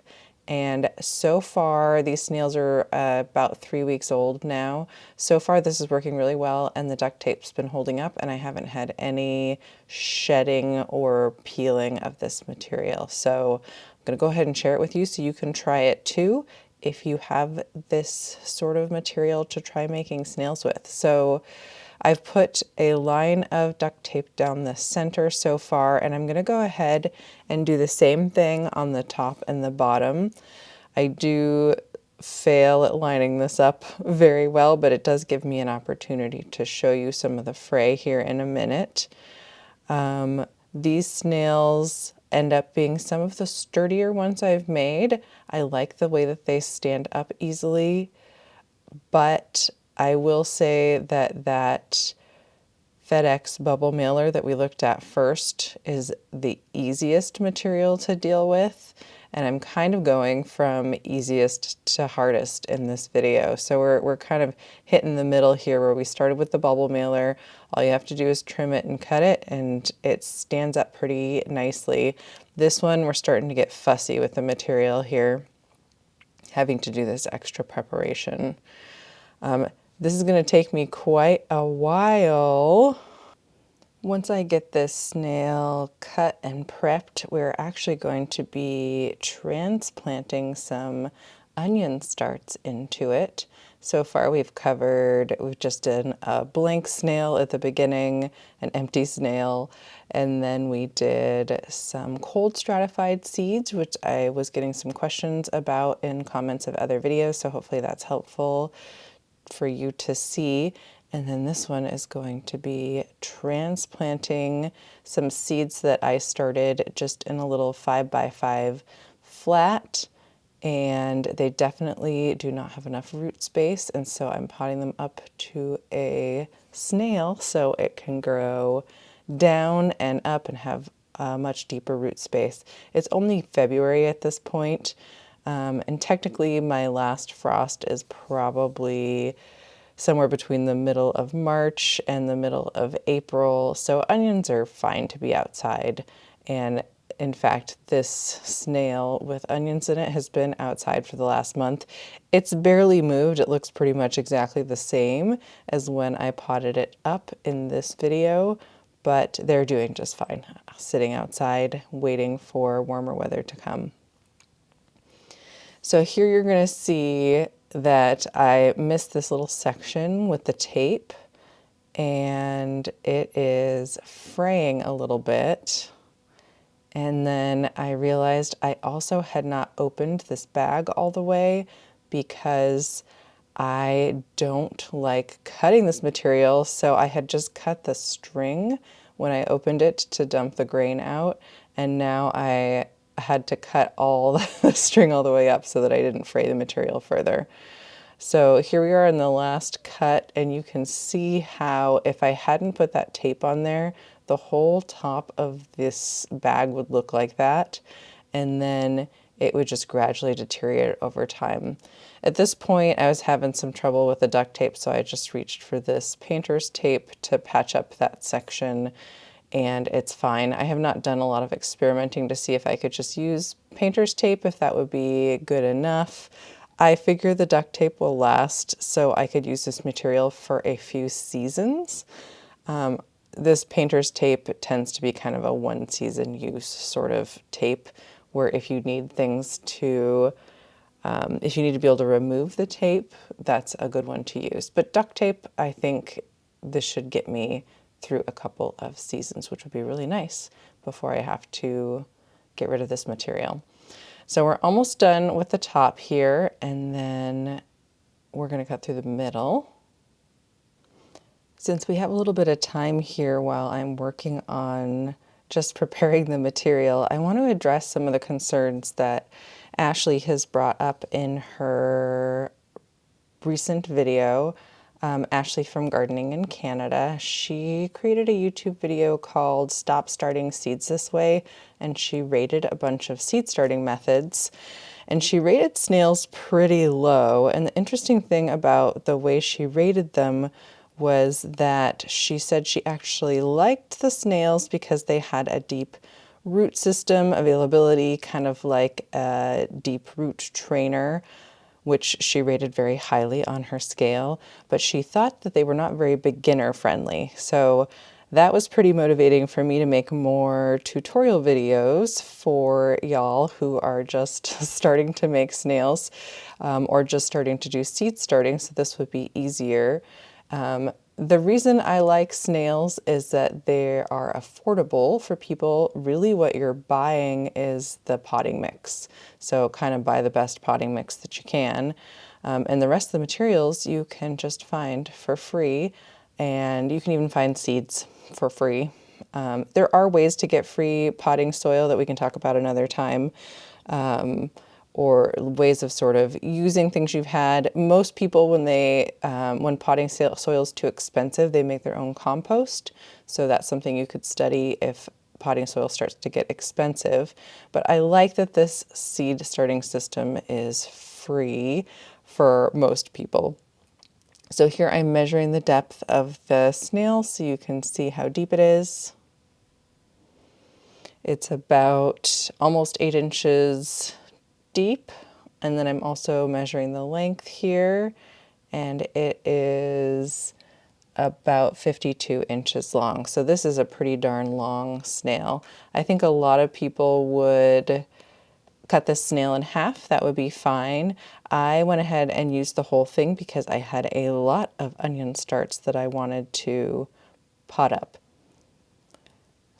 And so far, these snails are about 3 weeks old now. So far, this is working really well, and the duct tape's been holding up, and I haven't had any shedding or peeling of this material. So I'm going to go ahead and share it with you so you can try it too if you have this sort of material to try making snails with. So I've put a line of duct tape down the center so far, and I'm going to go ahead and do the same thing on the top and the bottom. I do fail at lining this up very well, but it does give me an opportunity to show you some of the fray here in a minute. These snails end up being some of the sturdier ones I've made. I like the way that they stand up easily, but I will say that that FedEx bubble mailer that we looked at first is the easiest material to deal with. And I'm kind of going from easiest to hardest in this video. So we're kind of hitting the middle here where we started with the bubble mailer. All you have to do is trim it and cut it, and it stands up pretty nicely. This one, we're starting to get fussy with the material here, having to do this extra preparation. This is going to take me quite a while. Once I get this snail cut and prepped, we're actually going to be transplanting some onion starts into it. So far we've just done a blank snail at the beginning, an empty snail, and then we did some cold stratified seeds, which I was getting some questions about in comments of other videos, so hopefully that's helpful for you to see. And then this one is going to be transplanting some seeds that I started just in a little 5x5 flat, and they definitely do not have enough root space, and so I'm potting them up to a snail so it can grow down and up and have a much deeper root space. It's only February at this point, and technically my last frost is probably somewhere between the middle of March and the middle of April. So onions are fine to be outside. And in fact, this snail with onions in it has been outside for the last month. It's barely moved. It looks pretty much exactly the same as when I potted it up in this video, but they're doing just fine, sitting outside waiting for warmer weather to come. So here you're going to see that I missed this little section with the tape, and it is fraying a little bit. And then I realized I also had not opened this bag all the way because I don't like cutting this material, so I had just cut the string when I opened it to dump the grain out, and now I had to cut all the string all the way up so that I didn't fray the material further. So here we are in the last cut, and you can see how if I hadn't put that tape on there, the whole top of this bag would look like that, and then it would just gradually deteriorate over time. At this point, I was having some trouble with the duct tape, so I just reached for this painter's tape to patch up that section, and it's fine. I have not done a lot of experimenting to see if I could just use painter's tape, if that would be good enough. I figure the duct tape will last, so I could use this material for a few seasons. This painter's tape tends to be kind of a one-season use sort of tape, where if you need things to, if you need to be able to remove the tape, that's a good one to use. But duct tape, I think this should get me through a couple of seasons, which would be really nice before I have to get rid of this material. So we're almost done with the top here, and then we're going to cut through the middle. Since we have a little bit of time here while I'm working on just preparing the material, I want to address some of the concerns that Ashley has brought up in her recent video. Ashley from Gardening in Canada, she created a YouTube video called Stop Starting Seeds This Way, and she rated a bunch of seed starting methods, and she rated snails pretty low. And the interesting thing about the way she rated them was that she said she actually liked the snails because they had a deep root system availability, kind of like a deep root trainer, which she rated very highly on her scale, but she thought that they were not very beginner friendly. So that was pretty motivating for me to make more tutorial videos for y'all who are just starting to make snails or just starting to do seed starting, so this would be easier. The reason I like snails is that they are affordable for people. Really what you're buying is the potting mix. So kind of buy the best potting mix that you can. And the rest of the materials you can just find for free. And you can even find seeds for free. There are ways to get free potting soil that we can talk about another time. Or ways of sort of using things you've had. Most people, when potting soil is too expensive, they make their own compost. So that's something you could study if potting soil starts to get expensive. But I like that this seed starting system is free for most people. So here I'm measuring the depth of the snail so you can see how deep it is. It's about almost 8 inches deep, and then I'm also measuring the length here, and it is about 52 inches long. So this is a pretty darn long snail. I think a lot of people would cut this snail in half. That would be fine. I went ahead and used the whole thing because I had a lot of onion starts that I wanted to pot up.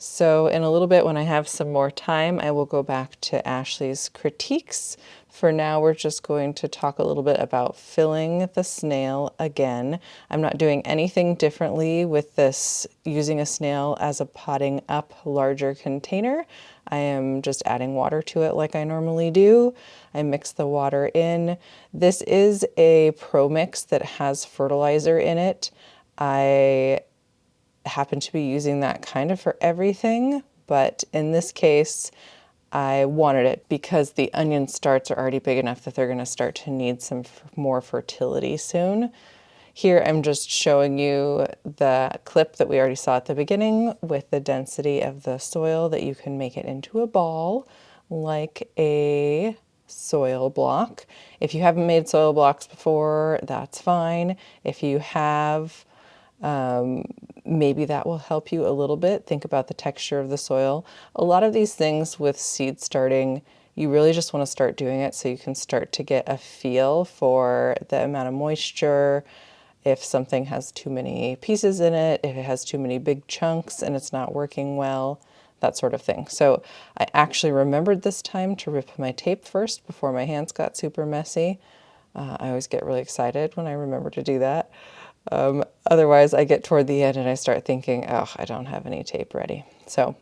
So in a little bit, when I have some more time, I will go back to Ashley's critiques. For now, we're just going to talk a little bit about filling the snail again. I'm not doing anything differently with this, using a snail as a potting up larger container. I am just adding water to it like I normally do. I mix the water in. This is a pro mix that has fertilizer in it. I happen to be using that kind of for everything, but in this case I wanted it because the onion starts are already big enough that they're going to start to need some more fertility soon. Here I'm just showing you the clip that we already saw at the beginning with the density of the soil, that you can make it into a ball like a soil block. If you haven't made soil blocks before, that's fine. If you have, maybe that will help you a little bit. Think about the texture of the soil. A lot of these things with seed starting, you really just want to start doing it so you can start to get a feel for the amount of moisture, if something has too many pieces in it, if it has too many big chunks and it's not working well, that sort of thing. So I actually remembered this time to rip my tape first before my hands got super messy. I always get really excited when I remember to do that. Otherwise, I get toward the end and I start thinking, oh, I don't have any tape ready. So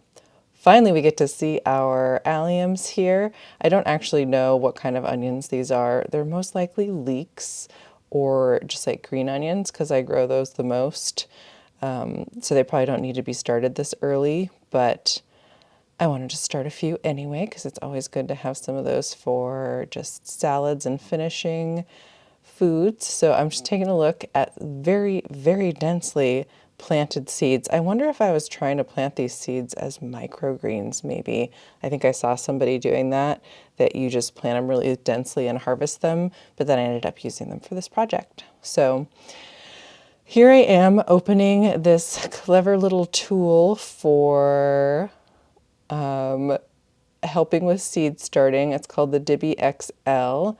finally, we get to see our alliums here. I don't actually know what kind of onions these are. They're most likely leeks or just like green onions because I grow those the most. So they probably don't need to be started this early, but I wanted to start a few anyway because it's always good to have some of those for just salads and finishing foods. So I'm just taking a look at very, very densely planted seeds. I wonder if I was trying to plant these seeds as microgreens maybe. I think I saw somebody doing that you just plant them really densely and harvest them, but then I ended up using them for this project. So here I am opening this clever little tool for helping with seed starting. It's called the Diby XL.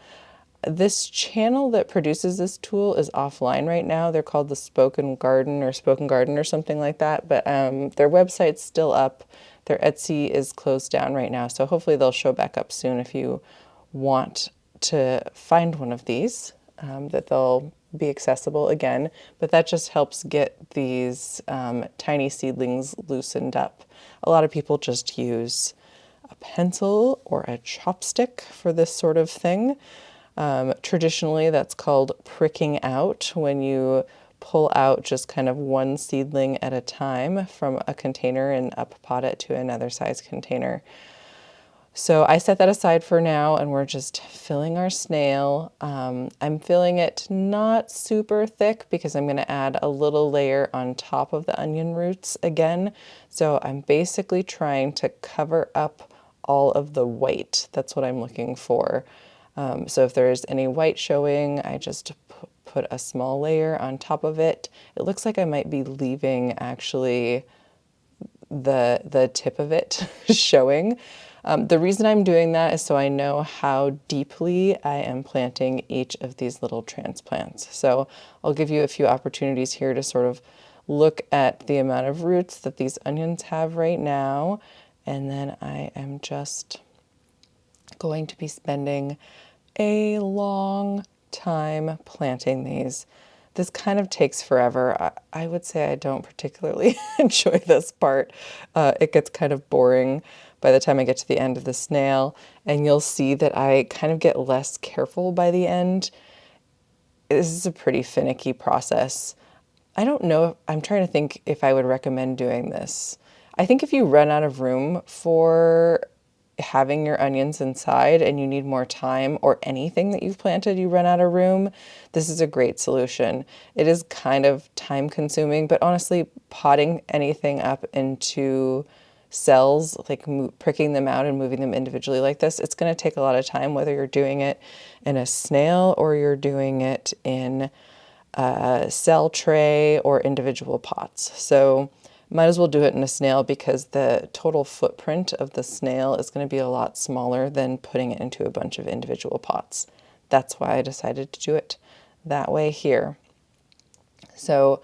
This channel that produces this tool is offline right now. They're called the Spoken Garden or something like that, but their website's still up. Their Etsy is closed down right now, so hopefully they'll show back up soon if you want to find one of these, that they'll be accessible again, but that just helps get these tiny seedlings loosened up. A lot of people just use a pencil or a chopstick for this sort of thing. Traditionally, that's called pricking out, when you pull out just kind of one seedling at a time from a container and up pot it to another size container. So I set that aside for now, and we're just filling our snail. I'm filling it not super thick because I'm going to add a little layer on top of the onion roots again. So I'm basically trying to cover up all of the white. That's what I'm looking for. So if there's any white showing, I just put a small layer on top of it. It looks like I might be leaving actually the tip of it showing. The reason I'm doing that is so I know how deeply I am planting each of these little transplants. So I'll give you a few opportunities here to sort of look at the amount of roots that these onions have right now. And then I am just going to be spending a long time planting these. This kind of takes forever. I would say I don't particularly enjoy this part. It gets kind of boring by the time I get to the end of the snail, and you'll see that I kind of get less careful by the end. This is a pretty finicky process. I don't know, I'm trying to think if I would recommend doing this. I think if you run out of room for having your onions inside and you need more time, or anything that you've planted you run out of room, this is a great solution. It is kind of time consuming, but honestly, potting anything up into cells, like pricking them out and moving them individually like this, it's going to take a lot of time, whether you're doing it in a snail or you're doing it in a cell tray or individual pots. So might as well do it in a snail because the total footprint of the snail is going to be a lot smaller than putting it into a bunch of individual pots. That's why I decided to do it that way here. So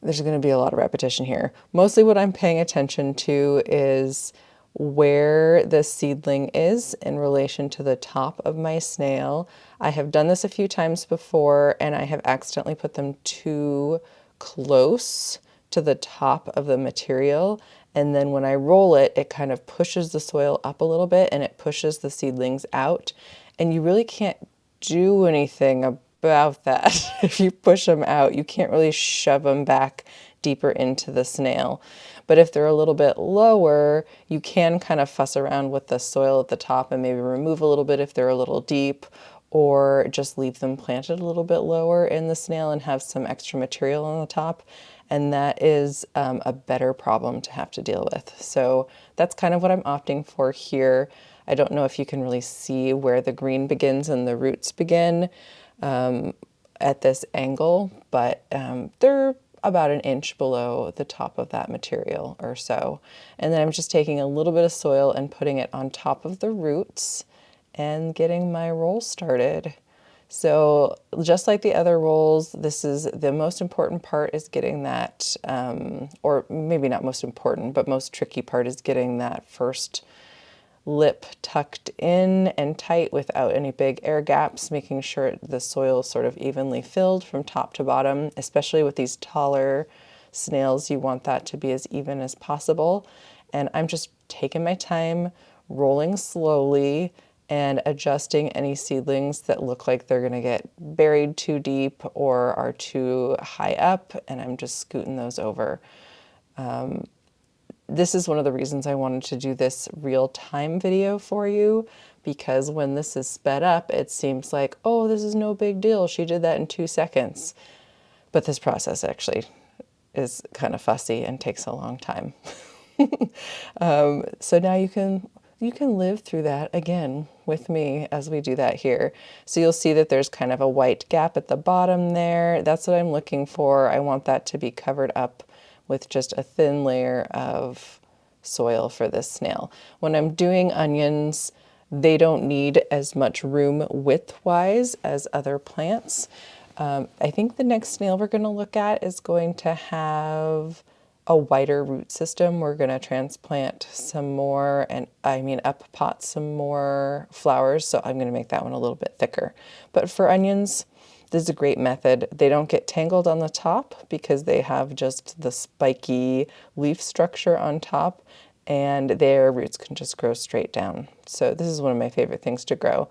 there's going to be a lot of repetition here. Mostly what I'm paying attention to is where the seedling is in relation to the top of my snail. I have done this a few times before, and I have accidentally put them too close to the top of the material, and then when I roll it, it kind of pushes the soil up a little bit and it pushes the seedlings out, and you really can't do anything about that. If you push them out, you can't really shove them back deeper into the snail. But if they're a little bit lower, you can kind of fuss around with the soil at the top and maybe remove a little bit if they're a little deep, or just leave them planted a little bit lower in the snail and have some extra material on the top. And that is a better problem to have to deal with. So that's kind of what I'm opting for here. I don't know if you can really see where the green begins and the roots begin at this angle, but they're about an inch below the top of that material or so. And then I'm just taking a little bit of soil and putting it on top of the roots and getting my roll started. So just like the other rolls, this is the most important part, is getting that, or maybe not most important, but most tricky part is getting that first lip tucked in and tight without any big air gaps, making sure the soil is sort of evenly filled from top to bottom. Especially with these taller snails, you want that to be as even as possible. And I'm just taking my time, rolling slowly, and adjusting any seedlings that look like they're going to get buried too deep or are too high up, and I'm just scooting those over. This is one of the reasons I wanted to do this real-time video for you, because when this is sped up, it seems like, oh, this is no big deal. She did that in 2 seconds. But this process actually is kind of fussy and takes a long time. So now you can live through that again with me as we do that here. So you'll see that there's kind of a white gap at the bottom there. That's what I'm looking for. I want that to be covered up with just a thin layer of soil for this snail. When I'm doing onions, they don't need as much room width-wise as other plants. I think the next snail we're going to look at is going to have a wider root system, we're going to transplant some more, and up pot some more flowers. So I'm going to make that one a little bit thicker. But for onions, this is a great method. They don't get tangled on the top because they have just the spiky leaf structure on top, and their roots can just grow straight down. So this is one of my favorite things to grow.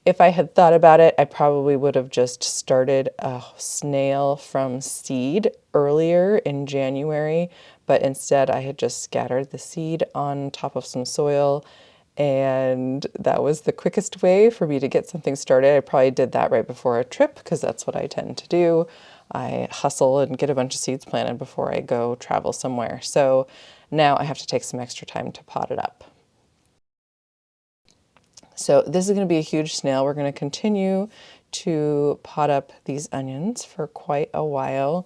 If I had thought about it, I probably would have just started a snail from seed earlier in January, but instead I had just scattered the seed on top of some soil, and that was the quickest way for me to get something started. I probably did that right before a trip because that's what I tend to do. I hustle and get a bunch of seeds planted before I go travel somewhere. So now I have to take some extra time to pot it up. So this is going to be a huge snail. We're going to continue to pot up these onions for quite a while.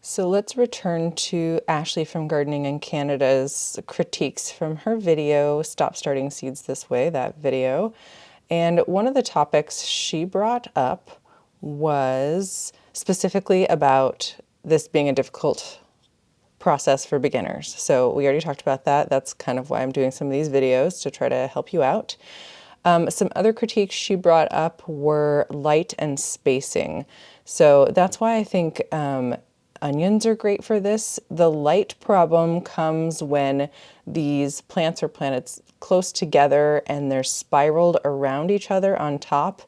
So let's return to Ashley from Gardening in Canada's critiques from her video, Stop Starting Seeds This Way, that video. And one of the topics she brought up was specifically about this being a difficult process for beginners. So we already talked about that. That's kind of why I'm doing some of these videos, to try to help you out. Some other critiques she brought up were light and spacing. So that's why I think onions are great for this. The light problem comes when these plants are planted close together and they're spiraled around each other on top,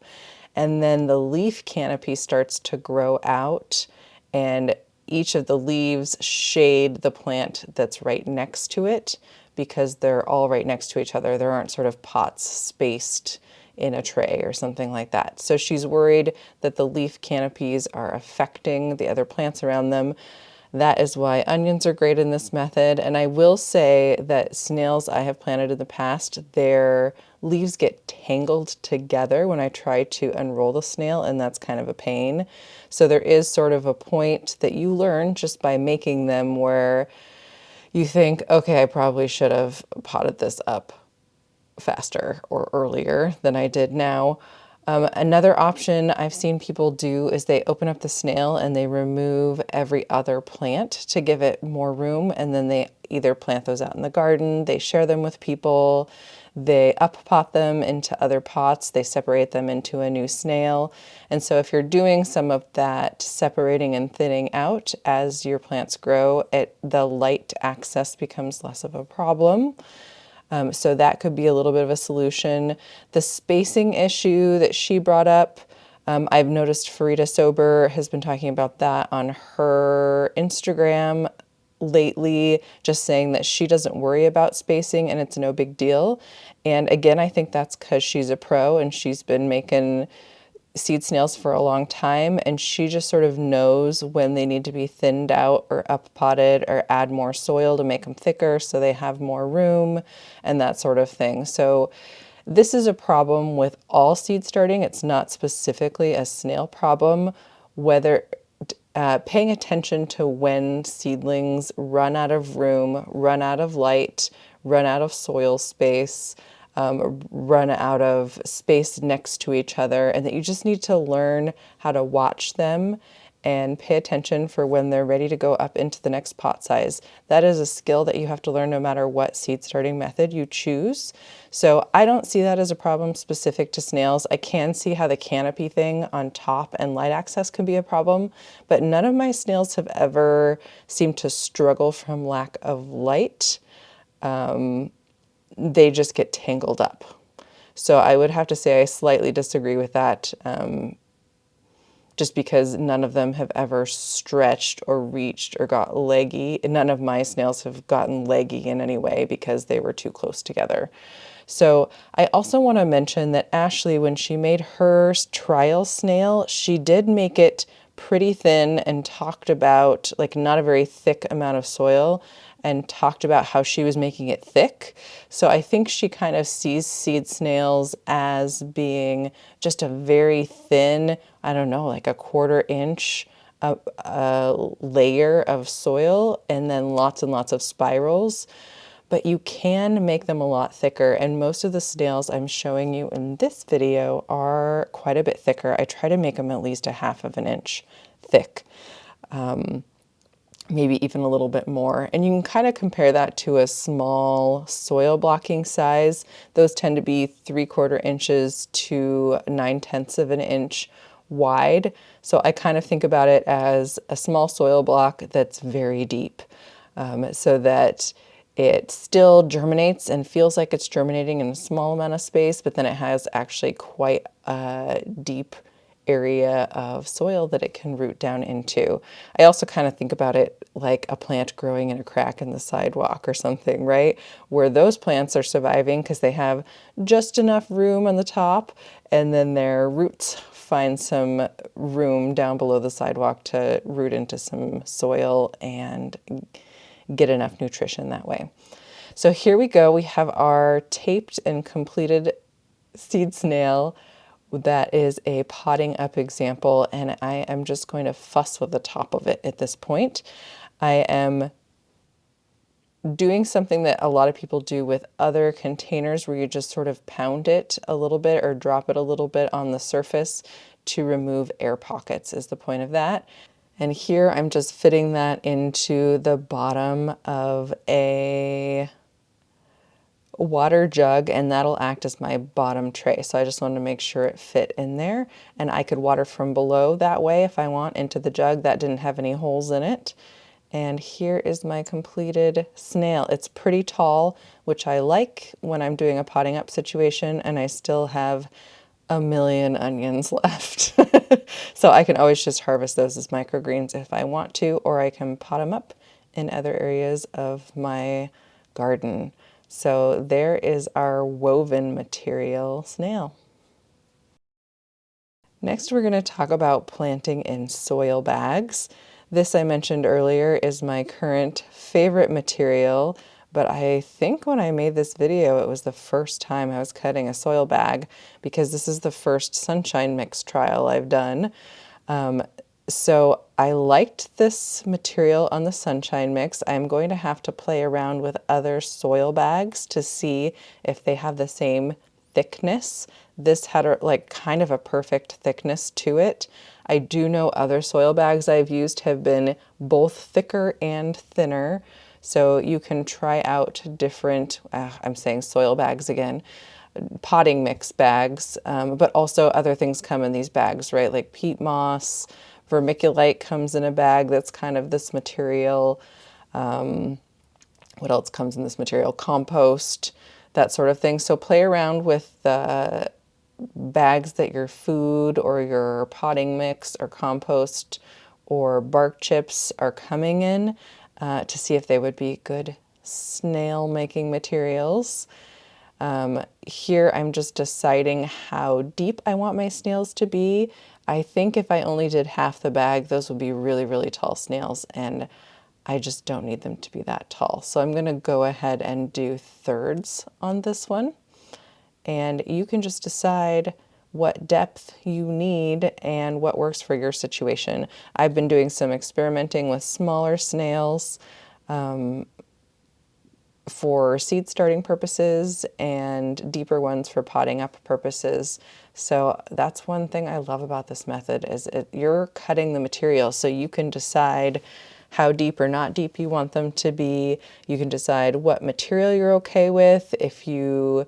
and then the leaf canopy starts to grow out, and each of the leaves shade the plant that's right next to it, because they're all right next to each other. There aren't sort of pots spaced in a tray or something like that. So she's worried that the leaf canopies are affecting the other plants around them. That is why onions are great in this method. And I will say that snails I have planted in the past, their leaves get tangled together when I try to unroll the snail, and that's kind of a pain. So there is sort of a point that you learn just by making them where you think, okay, I probably should have potted this up faster or earlier than I did now. Another option I've seen people do is they open up the snail and they remove every other plant to give it more room, and then they either plant those out in the garden, they share them with people, they up pot them into other pots, they separate them into a new snail. And so if you're doing some of that separating and thinning out as your plants grow, the light access becomes less of a problem. So that could be a little bit of a solution. The spacing issue that she brought up, I've noticed Farida Sober has been talking about that on her Instagram lately, just saying that she doesn't worry about spacing and it's no big deal. And again, I think that's because she's a pro and she's been making seed snails for a long time, and she just sort of knows when they need to be thinned out or up potted or add more soil to make them thicker so they have more room and that sort of thing. So this is a problem with all seed starting. It's not specifically a snail problem. Whether paying attention to when seedlings run out of room, run out of light, run out of soil space, run out of space next to each other, and that you just need to learn how to watch them and pay attention for when they're ready to go up into the next pot size. That is a skill that you have to learn no matter what seed starting method you choose. So I don't see that as a problem specific to snails. I can see how the canopy thing on top and light access can be a problem, but none of my snails have ever seemed to struggle from lack of light. They just get tangled up. So I would have to say I slightly disagree with that, just because none of them have ever stretched or reached or got leggy. None of my snails have gotten leggy in any way because they were too close together. So I also want to mention that Ashley, when she made her trial snail, she did make it pretty thin and talked about like not a very thick amount of soil, and talked about how she was making it thick. So I think she kind of sees seed snails as being just a very thin, I don't know, like a 1/4 inch layer of soil, and then lots and lots of spirals. But you can make them a lot thicker, and most of the snails I'm showing you in this video are quite a bit thicker. I try to make them at least a 1/2 of an inch thick. maybe even a little bit more. And you can kind of compare that to a small soil blocking size. Those tend to be 3/4 inches to 9/10 of an inch wide. So I kind of think about it as a small soil block that's very deep, so that it still germinates and feels like it's germinating in a small amount of space, but then it has actually quite a deep area of soil that it can root down into. I also kind of think about it like a plant growing in a crack in the sidewalk or something, right? Where those plants are surviving because they have just enough room on the top, and then their roots find some room down below the sidewalk to root into some soil and get enough nutrition that way. So here we go. We have our taped and completed seed snail. That is a potting up example, and I am just going to fuss with the top of it at this point. I am doing something that a lot of people do with other containers where you just sort of pound it a little bit or drop it a little bit on the surface to remove air pockets is the point of that. And here I'm just fitting that into the bottom of a water jug, and that'll act as my bottom tray. So I just wanted to make sure it fit in there, and I could water from below that way if I want into the jug that didn't have any holes in it. And here is my completed snail. It's pretty tall, which I like when I'm doing a potting up situation, and I still have a million onions left. So I can always just harvest those as microgreens if I want to, or I can pot them up in other areas of my garden. So there is our woven material snail. Next, we're going to talk about planting in soil bags. This I mentioned earlier is my current favorite material, but I think when I made this video, it was the first time I was cutting a soil bag because this is the first sunshine mix trial I've done. So I liked this material on the sunshine mix. I'm going to have to play around with other soil bags to see if they have the same thickness. This had like kind of a perfect thickness to it. I do know other soil bags I've used have been both thicker and thinner. So you can try out different, I'm saying soil bags again, potting mix bags, but also other things come in these bags, right? Like peat moss, vermiculite comes in a bag that's kind of this material. What else comes in this material? Compost, that sort of thing. So play around with the bags that your food or your potting mix or compost or bark chips are coming in to see if they would be good snail making materials. Here I'm just deciding how deep I want my snails to be. I think if I only did half the bag, those would be really, really tall snails, and I just don't need them to be that tall. So I'm going to go ahead and do thirds on this one. And you can just decide what depth you need and what works for your situation. I've been doing some experimenting with smaller snails for seed starting purposes and deeper ones for potting up purposes. So that's one thing I love about this method is you're cutting the material so you can decide how deep or not deep you want them to be. You can decide what material you're okay with. If you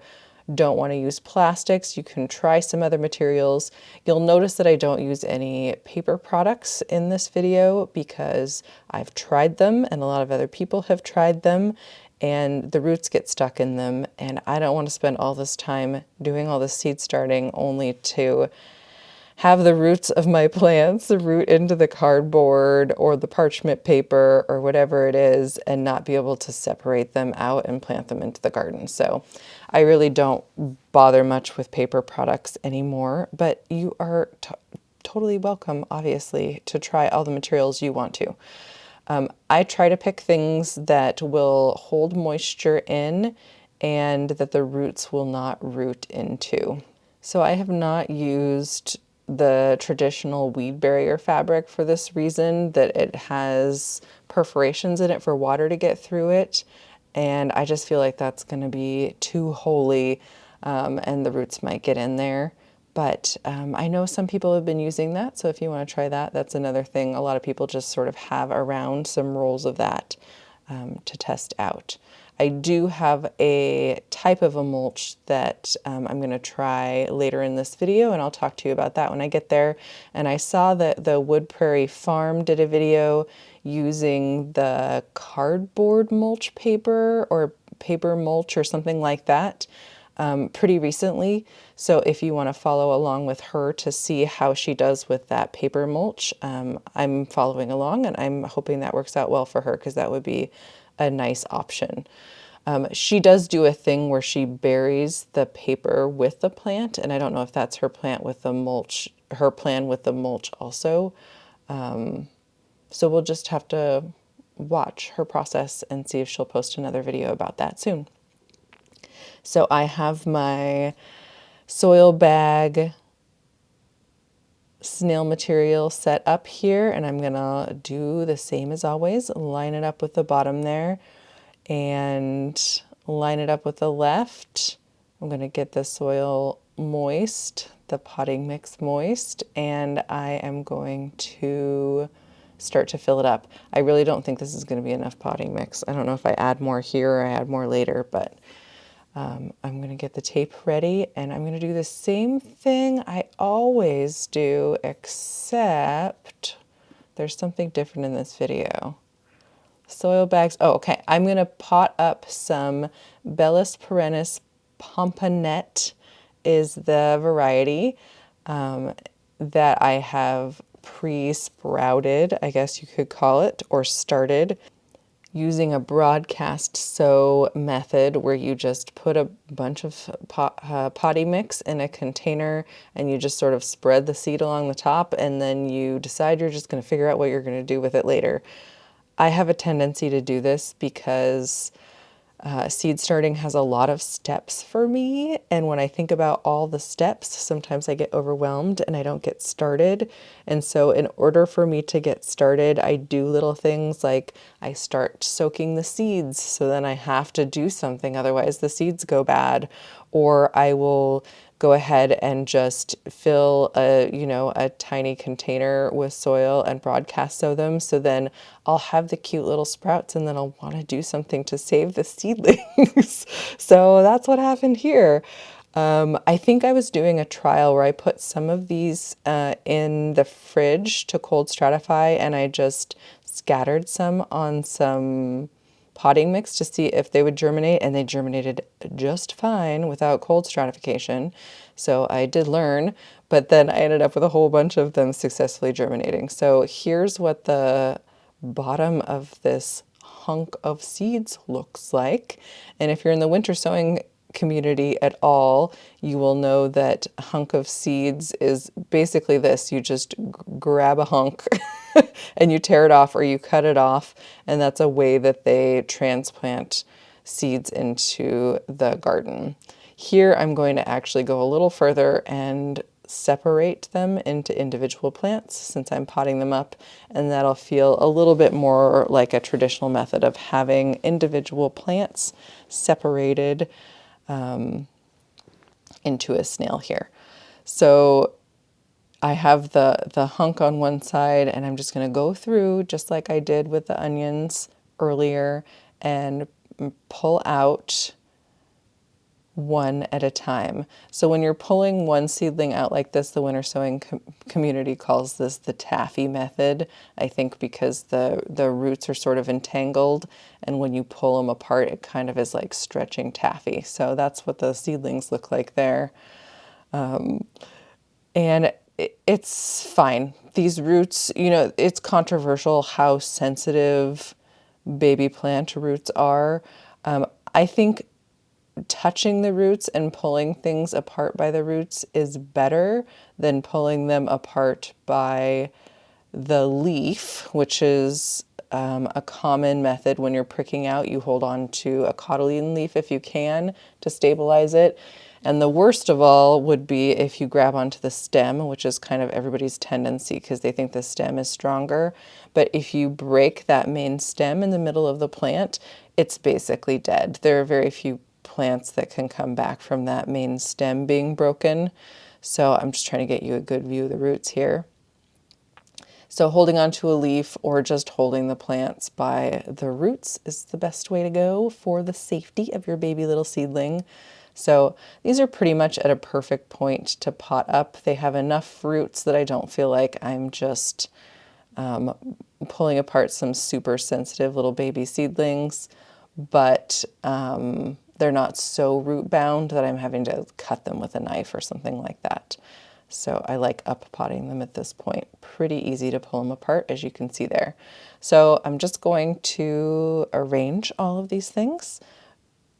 don't want to use plastics, you can try some other materials. You'll notice that I don't use any paper products in this video because I've tried them and a lot of other people have tried them, and the roots get stuck in them, and I don't want to spend all this time doing all this seed starting only to have the roots of my plants root into the cardboard or the parchment paper or whatever it is and not be able to separate them out and plant them into the garden. So I really don't bother much with paper products anymore, but you are totally welcome, obviously, to try all the materials you want to. I try to pick things that will hold moisture in and that the roots will not root into. So I have not used the traditional weed barrier fabric for this reason, that it has perforations in it for water to get through it. And I just feel like that's going to be too holey and the roots might get in there. But I know some people have been using that, so if you want to try that, that's another thing. A lot of people just sort of have around some rolls of that to test out. I do have a type of a mulch that I'm going to try later in this video, and I'll talk to you about that when I get there. And I saw that the Wood Prairie Farm did a video using the cardboard mulch paper or paper mulch or something like that pretty recently. So if you want to follow along with her to see how she does with that paper mulch, I'm following along, and I'm hoping that works out well for her, because that would be a nice option. She does do a thing where she buries the paper with the plant, and I don't know if that's her plant with the mulch, her plan with the mulch also. So we'll just have to watch her process and see if she'll post another video about that soon. So I have my soil bag snail material set up here, and I'm gonna do the same as always, line it up with the bottom there and line it up with the left. I'm gonna get the soil moist, the potting mix moist, and I am going to start to fill it up. I really don't think this is going to be enough potting mix. I don't know if I add more here or I add more later, but I'm going to get the tape ready, and I'm going to do the same thing I always do, except there's something different in this video. Soil bags. Oh, okay. I'm going to pot up some Bellis perennis pomponette is the variety that I have pre-sprouted, I guess you could call it, or started using a broadcast sow method where you just put a bunch of potty mix in a container and you just sort of spread the seed along the top, and then you decide you're just going to figure out what you're going to do with it later. I have a tendency to do this because seed starting has a lot of steps for me, and when I think about all the steps, sometimes I get overwhelmed and I don't get started. And so in order for me to get started, I do little things like I start soaking the seeds, so then I have to do something, otherwise the seeds go bad. Or I will go ahead and just fill a tiny container with soil and broadcast sow them. So then I'll have the cute little sprouts, and then I'll want to do something to save the seedlings. So that's what happened here. I think I was doing a trial where I put some of these in the fridge to cold stratify, and I just scattered some on some potting mix to see if they would germinate, and they germinated just fine without cold stratification. So I did learn, but then I ended up with a whole bunch of them successfully germinating. So here's what the bottom of this hunk of seeds looks like. And if you're in the winter sowing community at all, you will know that a hunk of seeds is basically this. You just grab a hunk and you tear it off or you cut it off, and that's a way that they transplant seeds into the garden. Here I'm going to actually go a little further and separate them into individual plants since I'm potting them up, and that'll feel a little bit more like a traditional method of having individual plants separated into a snail here. So I have the hunk on one side, and I'm just going to go through just like I did with the onions earlier and pull out one at a time. So when you're pulling one seedling out like this, the winter sowing community calls this the taffy method, I think because the roots are sort of entangled, and when you pull them apart, it kind of is like stretching taffy. So that's what the seedlings look like there. And it's fine. These roots, it's controversial how sensitive baby plant roots are. I think touching the roots and pulling things apart by the roots is better than pulling them apart by the leaf, which is a common method when you're pricking out. You hold on to a cotyledon leaf if you can to stabilize it. And the worst of all would be if you grab onto the stem, which is kind of everybody's tendency because they think the stem is stronger. But if you break that main stem in the middle of the plant, it's basically dead. There are very few plants that can come back from that main stem being broken. So I'm just trying to get you a good view of the roots here. So holding onto a leaf or just holding the plants by the roots is the best way to go for the safety of your baby little seedling. So these are pretty much at a perfect point to pot up. They have enough roots that I don't feel like I'm just pulling apart some super sensitive little baby seedlings, but they're not so root bound that I'm having to cut them with a knife or something like that. So I like up potting them at this point. Pretty easy to pull them apart, as you can see there. So I'm just going to arrange all of these things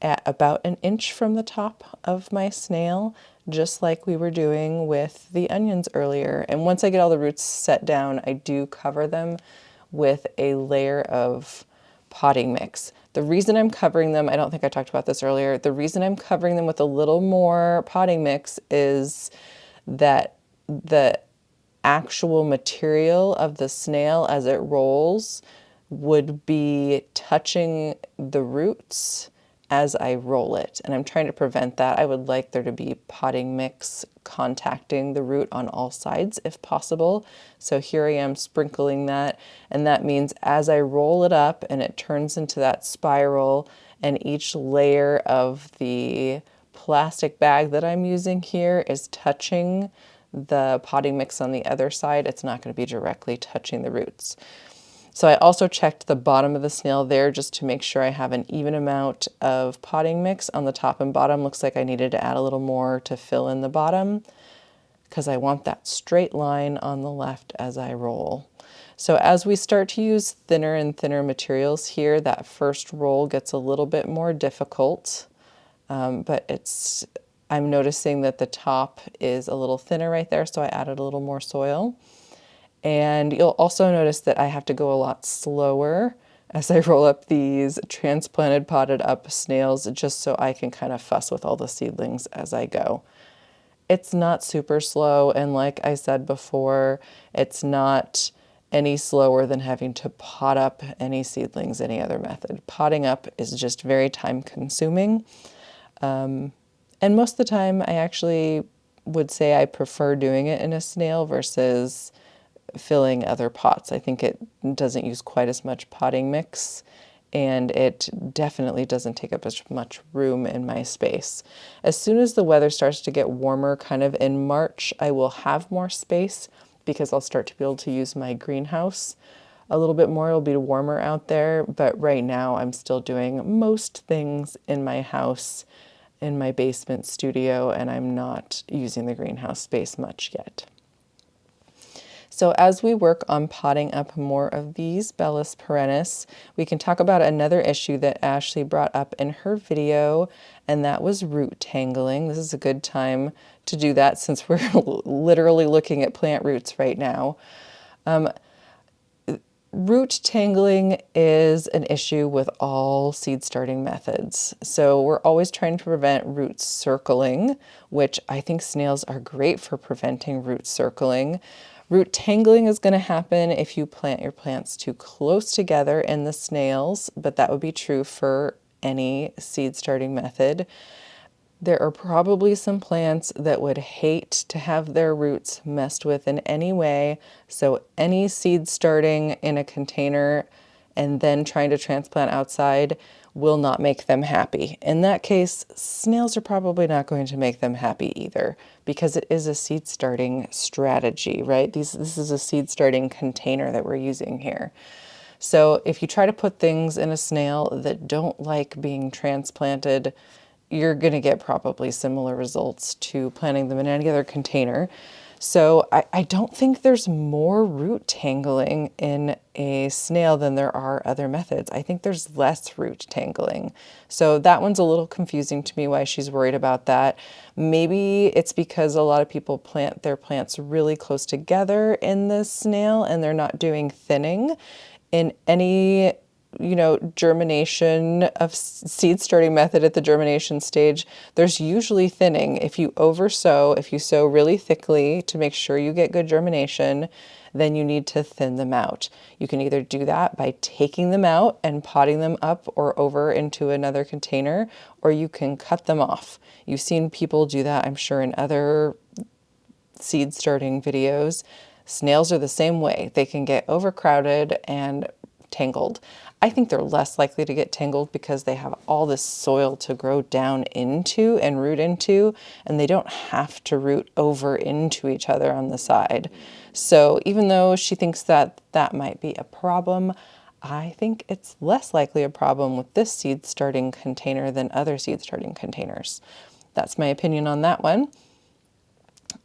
at about an inch from the top of my snail, just like we were doing with the onions earlier. And once I get all the roots set down, I do cover them with a layer of potting mix. The reason I'm covering them, I don't think I talked about this earlier, the reason I'm covering them with a little more potting mix is that the actual material of the snail as it rolls would be touching the roots as I roll it. And I'm trying to prevent that. I would like there to be potting mix contacting the root on all sides if possible. So here I am sprinkling that. And that means as I roll it up and it turns into that spiral, and each layer of the plastic bag that I'm using here is touching the potting mix on the other side, it's not going to be directly touching the roots. So I also checked the bottom of the snail there just to make sure I have an even amount of potting mix on the top and bottom. Looks like I needed to add a little more to fill in the bottom because I want that straight line on the left as I roll. So as we start to use thinner and thinner materials here, that first roll gets a little bit more difficult, but I'm noticing that the top is a little thinner right there, so I added a little more soil. And you'll also notice that I have to go a lot slower as I roll up these transplanted potted up snails, just so I can kind of fuss with all the seedlings as I go. It's not super slow, and like I said before, it's not any slower than having to pot up any seedlings any other method. Potting up is just very time consuming. And most of the time I actually would say I prefer doing it in a snail versus filling other pots. I think it doesn't use quite as much potting mix, and it definitely doesn't take up as much room in my space. As soon as the weather starts to get warmer, kind of in March, I will have more space because I'll start to be able to use my greenhouse a little bit more. It'll be warmer out there, but right now I'm still doing most things in my house, in my basement studio, and I'm not using the greenhouse space much yet. So as we work on potting up more of these Bellis perennis, we can talk about another issue that Ashley brought up in her video, and that was root tangling. This is a good time to do that since we're literally looking at plant roots right now. Root tangling is an issue with all seed starting methods. So we're always trying to prevent root circling, which I think snails are great for preventing root circling. Root tangling is going to happen if you plant your plants too close together in the snails, but that would be true for any seed starting method. There are probably some plants that would hate to have their roots messed with in any way, so any seed starting in a container and then trying to transplant outside will not make them happy. In that case, snails are probably not going to make them happy either, because it is a seed starting strategy, right? This is a seed starting container that we're using here. So if you try to put things in a snail that don't like being transplanted, you're going to get probably similar results to planting them in any other container. So I don't think there's more root tangling in a snail than there are other methods. I think there's less root tangling. So that one's a little confusing to me why she's worried about that. Maybe it's because a lot of people plant their plants really close together in this snail and they're not doing thinning. In any germination of seed starting method at the germination stage, there's usually thinning. If you oversow, if you sow really thickly to make sure you get good germination, then you need to thin them out. You can either do that by taking them out and potting them up or over into another container, or you can cut them off. You've seen people do that, I'm sure, in other seed starting videos, snails are the same way. They can get overcrowded and tangled. I think they're less likely to get tangled because they have all this soil to grow down into and root into, and they don't have to root over into each other on the side. So even though she thinks that that might be a problem, I think it's less likely a problem with this seed starting container than other seed starting containers. That's my opinion on that one.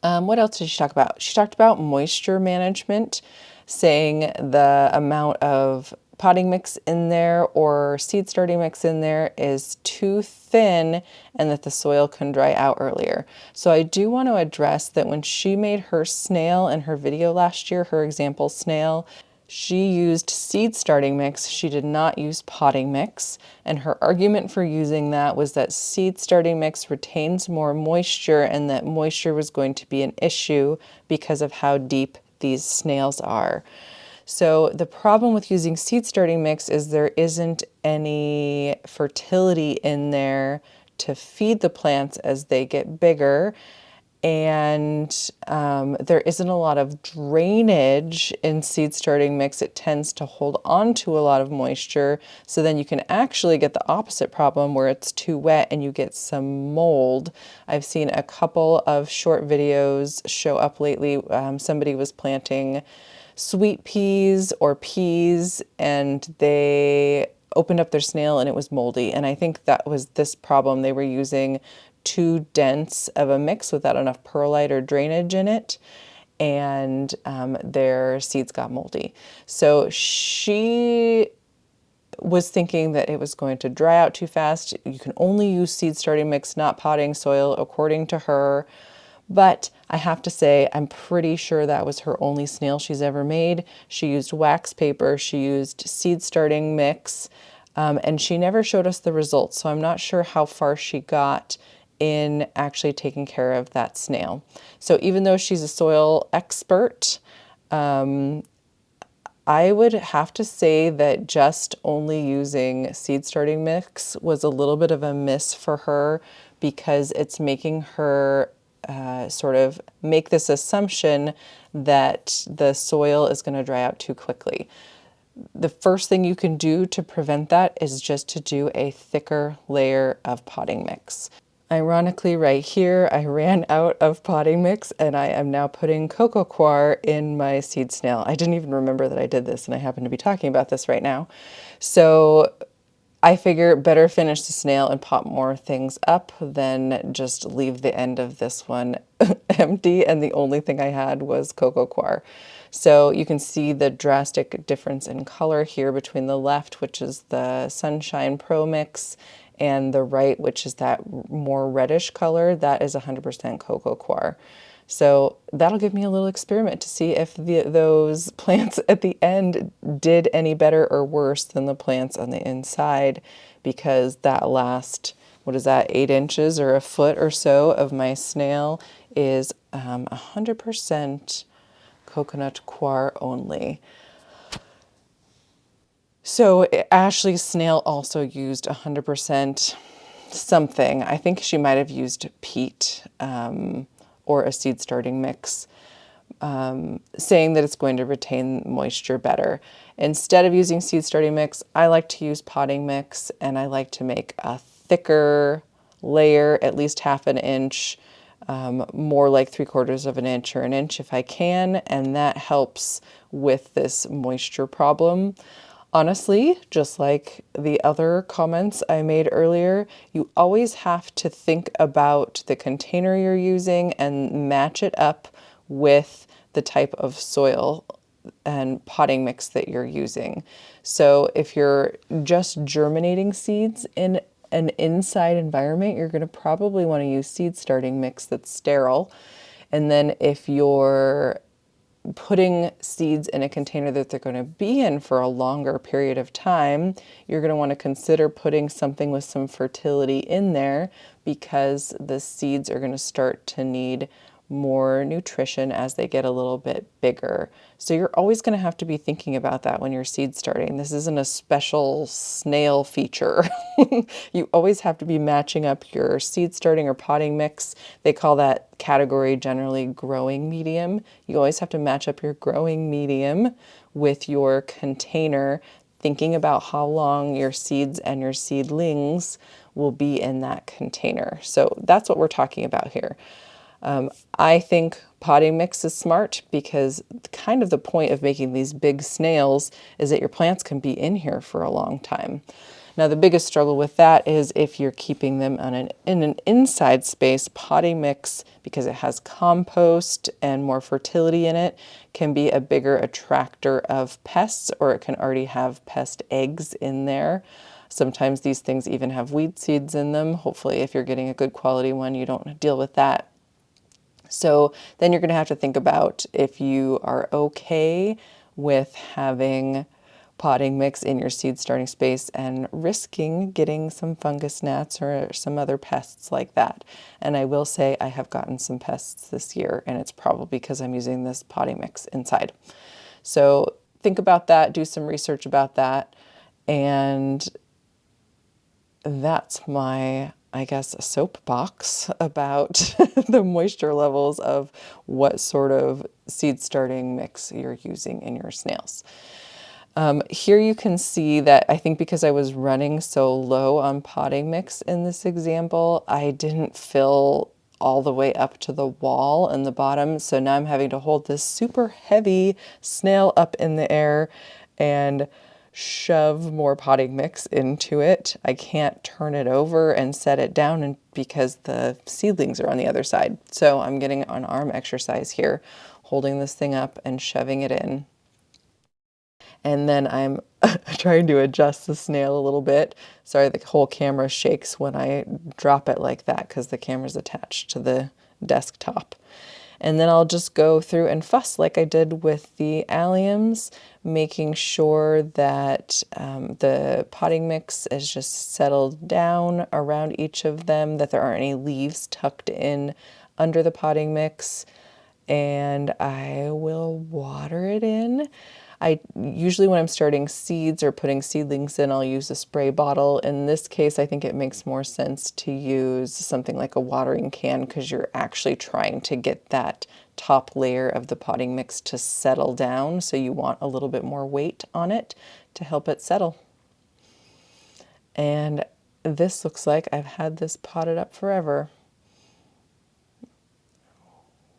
What else did she talk about? She talked about moisture management, saying the amount of potting mix in there or seed starting mix in there is too thin and that the soil can dry out earlier. So I do want to address that when she made her snail in her video last year, her example snail, she used seed starting mix. She did not use potting mix. And her argument for using that was that seed starting mix retains more moisture and that moisture was going to be an issue because of how deep these snails are. So the problem with using seed starting mix is there isn't any fertility in there to feed the plants as they get bigger. And there isn't a lot of drainage in seed starting mix. It tends to hold on to a lot of moisture. So then you can actually get the opposite problem where it's too wet and you get some mold. I've seen a couple of short videos show up lately. Somebody was planting sweet peas or peas and they opened up their snail and it was moldy. And I think that was this problem. They were using too dense of a mix without enough perlite or drainage in it, and their seeds got moldy. So she was thinking that it was going to dry out too fast. You can only use seed starting mix, not potting soil, according to her. But I have to say, I'm pretty sure that was her only snail she's ever made. She used wax paper, she used seed starting mix, and she never showed us the results. So I'm not sure how far she got in actually taking care of that snail. So even though she's a soil expert, I would have to say that just only using seed starting mix was a little bit of a miss for her because it's making her sort of make this assumption that the soil is going to dry out too quickly. The first thing you can do to prevent that is just to do a thicker layer of potting mix. Ironically, right here, I ran out of potting mix and I am now putting cocoa coir in my seed snail. I didn't even remember that I did this and I happen to be talking about this right now. So I figure better finish the snail and pop more things up than just leave the end of this one empty and the only thing I had was cocoa coir. So you can see the drastic difference in color here between the left, which is the Sunshine Pro Mix, and the right, which is that more reddish color. That is 100% cocoa coir. So that'll give me a little experiment to see if those plants at the end did any better or worse than the plants on the inside, because that last, 8 inches or a foot or so of my snail is 100% coconut coir only. So Ashley's snail also used 100% something. I think she might have used peat or a seed starting mix, saying that it's going to retain moisture better. Instead of using seed starting mix, I like to use potting mix, and I like to make a thicker layer, at least half an inch, more like 3/4 of an inch or an inch if I can, and that helps with this moisture problem. Honestly, just like the other comments I made earlier, you always have to think about the container you're using and match it up with the type of soil and potting mix that you're using. So if you're just germinating seeds in an inside environment, you're going to probably want to use seed starting mix that's sterile. And then if you're putting seeds in a container that they're going to be in for a longer period of time, you're going to want to consider putting something with some fertility in there, because the seeds are going to start to need more nutrition as they get a little bit bigger. So you're always going to have to be thinking about that when you're seed starting. This isn't a special snail feature. You always have to be matching up your seed starting or potting mix. They call that category generally growing medium. You always have to match up your growing medium with your container, thinking about how long your seeds and your seedlings will be in that container. So that's what we're talking about here. I think potting mix is smart because kind of the point of making these big snails is that your plants can be in here for a long time. Now, the biggest struggle with that is if you're keeping them in an inside space. Potting mix, because it has compost and more fertility in it, can be a bigger attractor of pests, or it can already have pest eggs in there. Sometimes these things even have weed seeds in them. Hopefully, if you're getting a good quality one, you don't deal with that. So then you're going to have to think about if you are okay with having potting mix in your seed starting space and risking getting some fungus gnats or some other pests like that. And I will say I have gotten some pests this year, and it's probably because I'm using this potting mix inside. So think about that, do some research about that, and that's my, I guess, a soapbox about the moisture levels of what sort of seed starting mix you're using in your snails. Here you can see that I think because I was running so low on potting mix in this example, I didn't fill all the way up to the wall in the bottom. So now I'm having to hold this super heavy snail up in the air and shove more potting mix into it. I can't turn it over and set it down because the seedlings are on the other side. So I'm getting an arm exercise here, holding this thing up and shoving it in. And then I'm trying to adjust the snail a little bit. Sorry, the whole camera shakes when I drop it like that because the camera's attached to the desktop. And then I'll just go through and fuss like I did with the alliums, making sure that the potting mix is just settled down around each of them, that there aren't any leaves tucked in under the potting mix. And I will water it in. I usually when I'm starting seeds or putting seedlings in, I'll use a spray bottle. In this case, I think it makes more sense to use something like a watering can because you're actually trying to get that top layer of the potting mix to settle down. So you want a little bit more weight on it to help it settle. And this looks like I've had this potted up forever.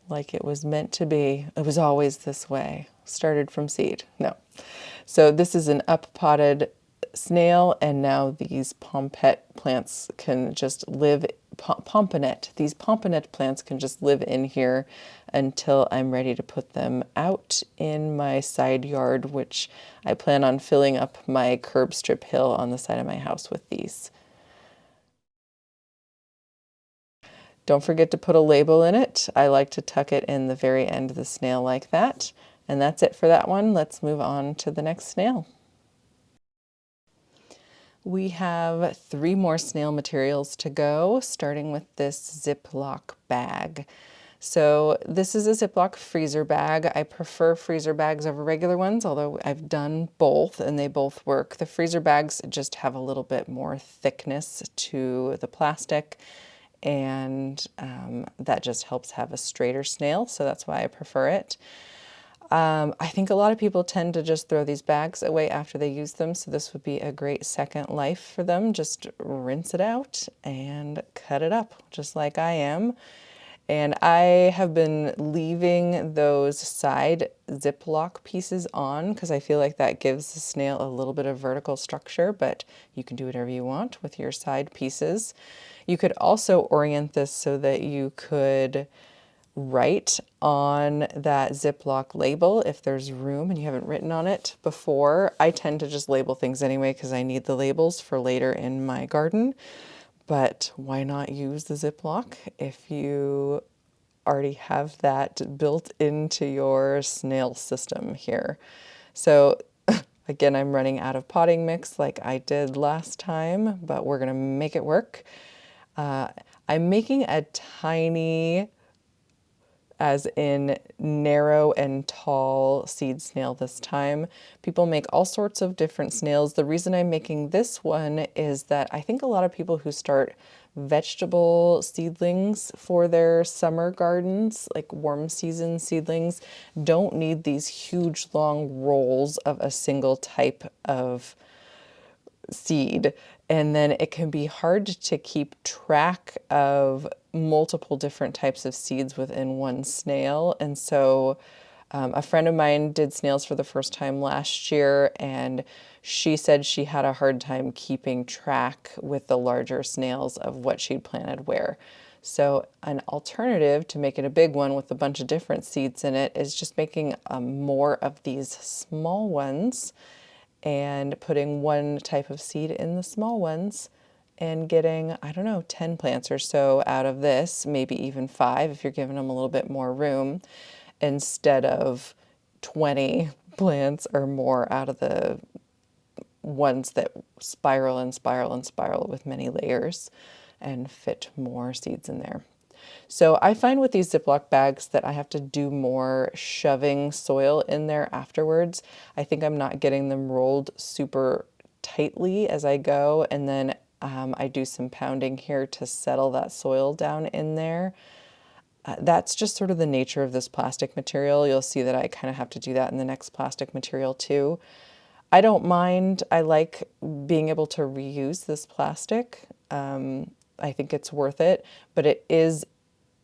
Like it was meant to be. It was always this way. Started from seed. No. So this is an up-potted snail, and now these pompet plants can just live, pomponet. These pomponet plants can just live in here until I'm ready to put them out in my side yard, which I plan on filling up my curb strip hill on the side of my house with these. Don't forget to put a label in it. I like to tuck it in the very end of the snail like that. And that's it for that one. Let's move on to the next snail. We have 3 more snail materials to go, starting with this Ziplock bag. So this is a Ziplock freezer bag. I prefer freezer bags over regular ones, although I've done both and they both work. The freezer bags just have a little bit more thickness to the plastic, and that just helps have a straighter snail, so that's why I prefer it. I think a lot of people tend to just throw these bags away after they use them, so this would be a great second life for them. Just rinse it out and cut it up, just like I am. And I have been leaving those side Ziplock pieces on because I feel like that gives the snail a little bit of vertical structure, but you can do whatever you want with your side pieces. You could also orient this so that you could write on that Ziplock label if there's room and you haven't written on it before. I tend to just label things anyway because I need the labels for later in my garden. But why not use the Ziplock if you already have that built into your snail system here? So again, I'm running out of potting mix like I did last time, but we're gonna make it work. I'm making a tiny as in narrow and tall seed snail this time. People make all sorts of different snails. The reason I'm making this one is that I think a lot of people who start vegetable seedlings for their summer gardens, like warm season seedlings, don't need these huge long rolls of a single type of seed. And then it can be hard to keep track of multiple different types of seeds within one snail. And so a friend of mine did snails for the first time last year, and she said she had a hard time keeping track with the larger snails of what she'd planted where. So an alternative to make it a big one with a bunch of different seeds in it is just making more of these small ones and putting one type of seed in the small ones and getting, I don't know, 10 plants or so out of this, maybe even 5 if you're giving them a little bit more room, instead of 20 plants or more out of the ones that spiral and spiral and spiral with many layers and fit more seeds in there. So I find with these Ziploc bags that I have to do more shoving soil in there afterwards. I think I'm not getting them rolled super tightly as I go, and then I do some pounding here to settle that soil down in there. That's just sort of the nature of this plastic material. You'll see that I kind of have to do that in the next plastic material too. I don't mind. I like being able to reuse this plastic. I think it's worth it, but it is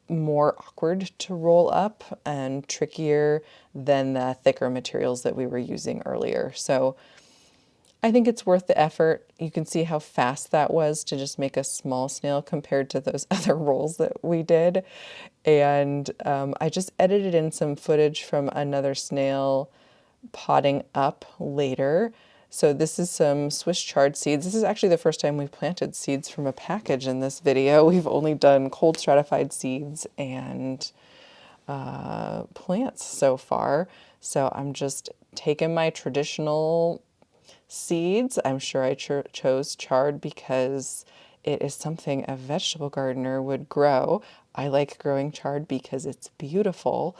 more awkward to roll up and trickier than the thicker materials that we were using earlier. So I think it's worth the effort. You can see how fast that was to just make a small snail compared to those other rolls that we did. And I just edited in some footage from another snail potting up later. So this is some Swiss chard seeds. This is actually the first time we've planted seeds from a package in this video. We've only done cold stratified seeds and plants so far. So I'm just taking my traditional seeds. I'm sure I chose chard because it is something a vegetable gardener would grow. I like growing chard because it's beautiful.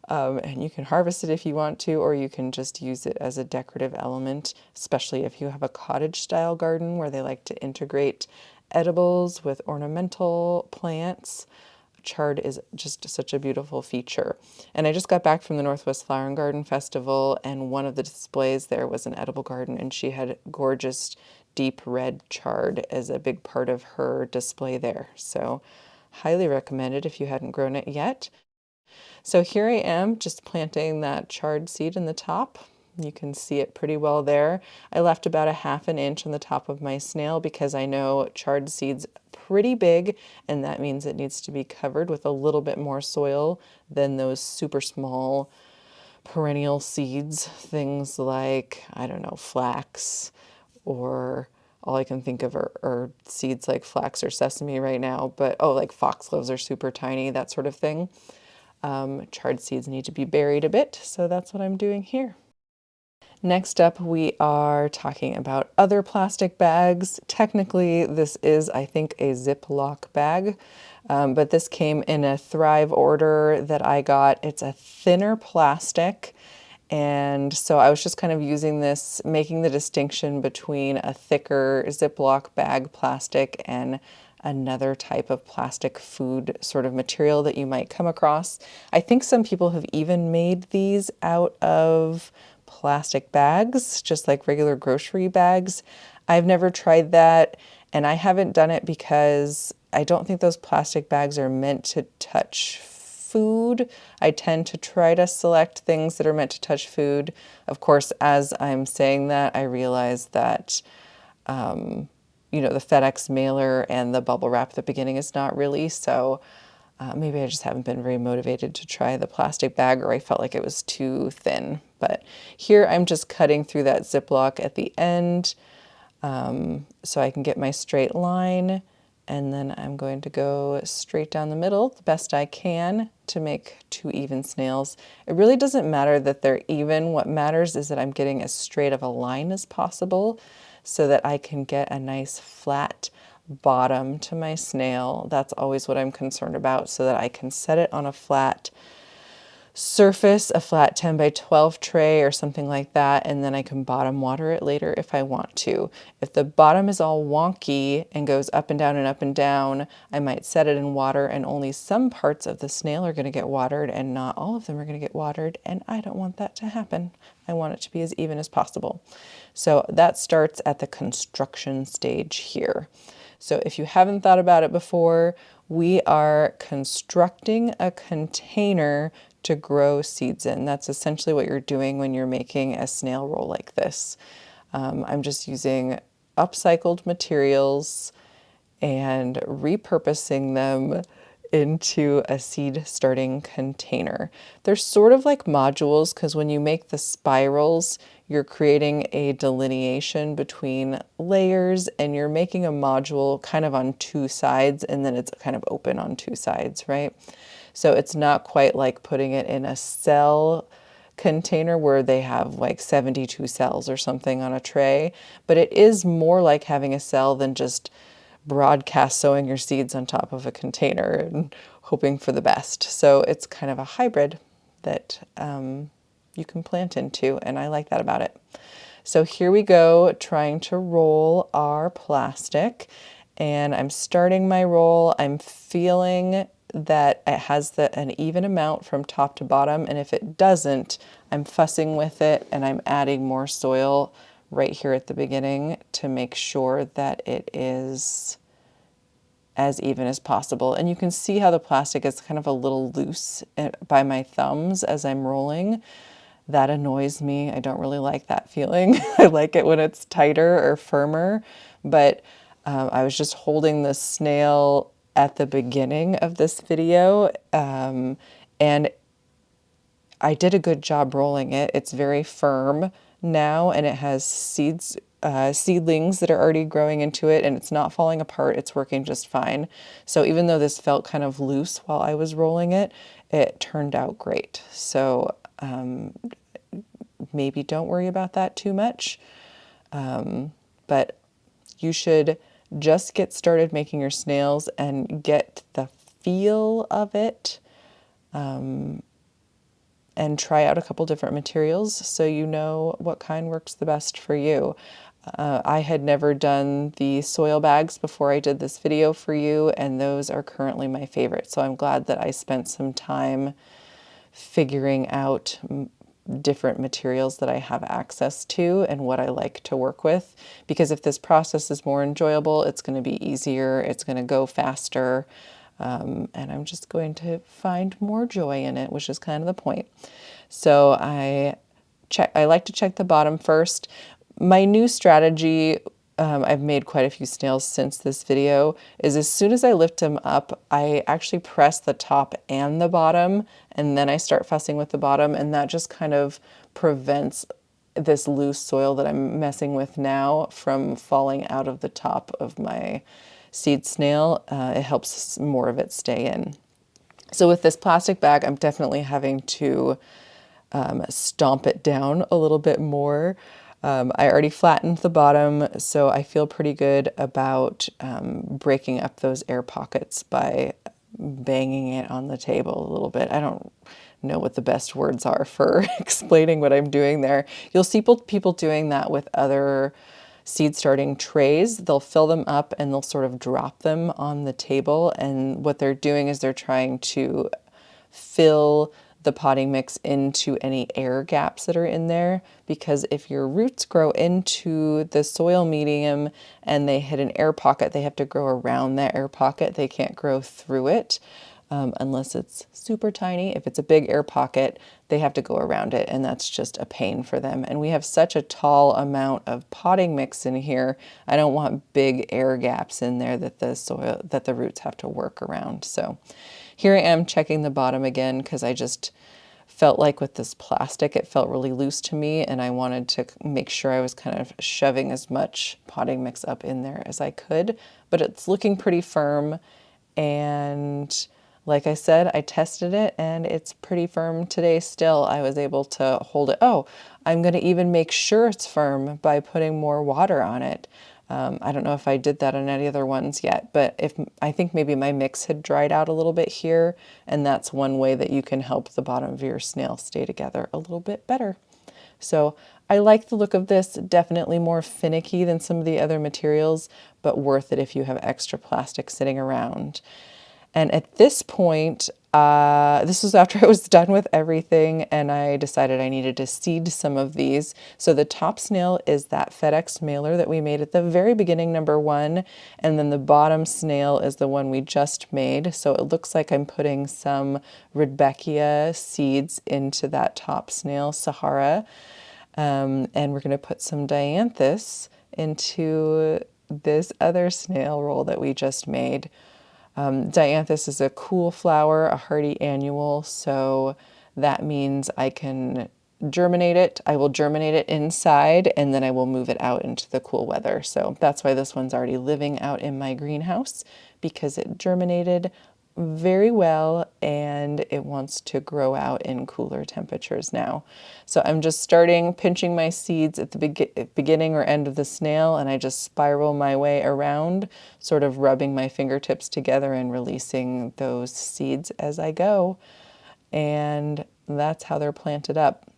And you can harvest it if you want to, or you can just use it as a decorative element, especially if you have a cottage style garden where they like to integrate edibles with ornamental plants. Chard is just such a beautiful feature. And I just got back from the Northwest Flower and Garden Festival, and one of the displays there was an edible garden, and she had gorgeous deep red chard as a big part of her display there. So highly recommended if you hadn't grown it yet. So here I am just planting that chard seed in the top. You can see it pretty well there. I left about a ½ inch on the top of my snail because I know chard seed's pretty big, and that means it needs to be covered with a little bit more soil than those super small perennial seeds, things like, I don't know, flax, or all I can think of are seeds like flax or sesame right now, but oh, like foxgloves are super tiny, that sort of thing. Chard seeds need to be buried a bit, so that's what I'm doing here. Next up, we are talking about other plastic bags. Technically, this is, I think, a Ziploc bag, but this came in a Thrive order that I got. It's a thinner plastic, and so I was just kind of using this, making the distinction between a thicker Ziploc bag plastic and another type of plastic food sort of material that you might come across. I think some people have even made these out of plastic bags, just like regular grocery bags. I've never tried that, and I haven't done it because I don't think those plastic bags are meant to touch food. I tend to try to select things that are meant to touch food. Of course, as I'm saying that, I realize that you know, the FedEx mailer and the bubble wrap at the beginning is not really, so maybe I just haven't been very motivated to try the plastic bag, or I felt like it was too thin. But here I'm just cutting through that Ziploc at the end so I can get my straight line, and then I'm going to go straight down the middle the best I can to make 2 even snails. It really doesn't matter that they're even. What matters is that I'm getting as straight of a line as possible so that I can get a nice flat bottom to my snail. That's always what I'm concerned about, so that I can set it on a flat surface, a flat 10 by 12 tray or something like that, and then I can bottom water it later if I want to. If the bottom is all wonky and goes up and down and up and down, I might set it in water and only some parts of the snail are going to get watered and not all of them are going to get watered, and I don't want that to happen. I want it to be as even as possible. So that starts at the construction stage here. So if you haven't thought about it before, we are constructing a container to grow seeds in. That's essentially what you're doing when you're making a snail roll like this. I'm just using upcycled materials and repurposing them into a seed starting container. They're sort of like modules because when you make the spirals, you're creating a delineation between layers and you're making a module kind of on two sides and then it's kind of open on two sides, right? So it's not quite like putting it in a cell container where they have like 72 cells or something on a tray, but it is more like having a cell than just broadcast sowing your seeds on top of a container and hoping for the best. So it's kind of a hybrid that you can plant into, and I like that about it. So here we go, trying to roll our plastic, and I'm starting my roll. I'm feeling that it has an even amount from top to bottom, and if it doesn't, I'm fussing with it and I'm adding more soil right here at the beginning to make sure that it is as even as possible. And you can see how the plastic is kind of a little loose by my thumbs as I'm rolling. That annoys me. I don't really like that feeling. I like it when it's tighter or firmer, but I was just holding the snail at the beginning of this video, and I did a good job rolling it. It's very firm now, and it has seedlings that are already growing into it, and it's not falling apart. It's working just fine. So even though this felt kind of loose while I was rolling it, it turned out great. So maybe don't worry about that too much, but you should just get started making your snails and get the feel of it, and try out a couple different materials so you know what kind works the best for you. I had never done the soil bags before I did this video for you, and those are currently my favorite. So I'm glad that I spent some time figuring out different materials that I have access to and what I like to work with, because if this process is more enjoyable, it's going to be easier, it's going to go faster, and I'm just going to find more joy in it, which is kind of the point. So I like to check the bottom first. My new strategy, I've made quite a few snails since this video, is as soon as I lift them up, I actually press the top and the bottom, and then I start fussing with the bottom, and that just kind of prevents this loose soil that I'm messing with now from falling out of the top of my seed snail. It helps more of it stay in. So with this plastic bag, I'm definitely having to stomp it down a little bit more. I already flattened the bottom, so I feel pretty good about breaking up those air pockets by banging it on the table a little bit. I don't know what the best words are for explaining what I'm doing there. You'll see people doing that with other seed starting trays. They'll fill them up and they'll sort of drop them on the table, and what they're doing is they're trying to fill the potting mix into any air gaps that are in there, because if your roots grow into the soil medium and they hit an air pocket, they have to grow around that air pocket. They can't grow through it unless it's super tiny. If it's a big air pocket, they have to go around it, and that's just a pain for them. And we have such a tall amount of potting mix in here, I don't want big air gaps in there that the roots have to work around. So here I am checking the bottom again, because I just felt like with this plastic, it felt really loose to me, and I wanted to make sure I was kind of shoving as much potting mix up in there as I could, but it's looking pretty firm. And like I said, I tested it and it's pretty firm today still. I was able to hold it. Oh, I'm going to even make sure it's firm by putting more water on it. I don't know if I did that on any other ones yet, but I think maybe my mix had dried out a little bit here, and that's one way that you can help the bottom of your snail stay together a little bit better. So I like the look of this, definitely more finicky than some of the other materials, but worth it if you have extra plastic sitting around. And at this point, this was after I was done with everything and I decided I needed to seed some of these. So the top snail is that FedEx mailer that we made at the very beginning, number 1, and then the bottom snail is the one we just made. So it looks like I'm putting some Rudbeckia seeds into that top snail, Sahara, and we're going to put some Dianthus into this other snail roll that we just made. Dianthus is a cool flower, a hardy annual, so that means I can germinate it. I will germinate it inside and then I will move it out into the cool weather. So that's why this one's already living out in my greenhouse, because it germinated very well and it wants to grow out in cooler temperatures now. So I'm just starting pinching my seeds at the beginning or end of the snail, and I just spiral my way around, sort of rubbing my fingertips together and releasing those seeds as I go. And that's how they're planted up.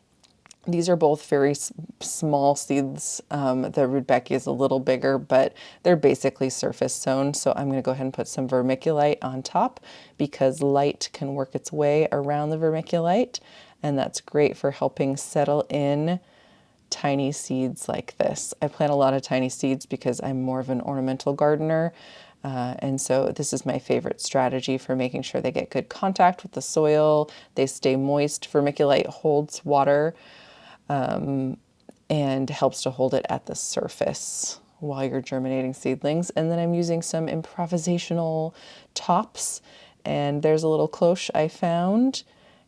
These are both very small seeds. The Rudbeckia is a little bigger, but they're basically surface sown. So I'm going to go ahead and put some vermiculite on top because light can work its way around the vermiculite. And that's great for helping settle in tiny seeds like this. I plant a lot of tiny seeds because I'm more of an ornamental gardener. And so this is my favorite strategy for making sure they get good contact with the soil. They stay moist. Vermiculite holds water. And helps to hold it at the surface while you're germinating seedlings. And then I'm using some improvisational tops, and there's a little cloche I found.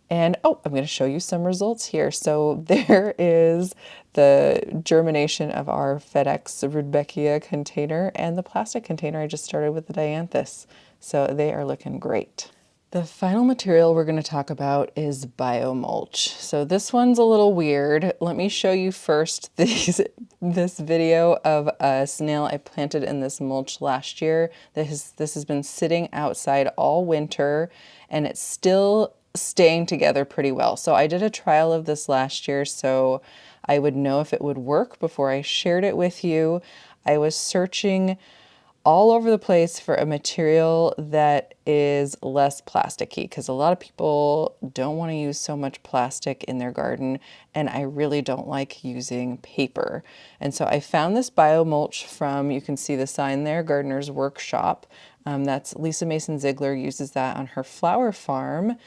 And oh, I'm going to show you some results here. So there is the germination of our FedEx Rudbeckia container and the plastic container I just started with the Dianthus. So they are looking great. The final material we're going to talk about is BioMulch. So this one's a little weird. Let me show you first this video of a snail I planted in this mulch last year. This has been sitting outside all winter and it's still staying together pretty well. So I did a trial of this last year so I would know if it would work before I shared it with you. I was searching all over the place for a material that is less plasticky, because a lot of people don't want to use so much plastic in their garden, and I really don't like using paper. And so I found this BioMulch from, you can see the sign there, Gardener's Workshop. That's Lisa Mason Ziegler uses that on her flower farm.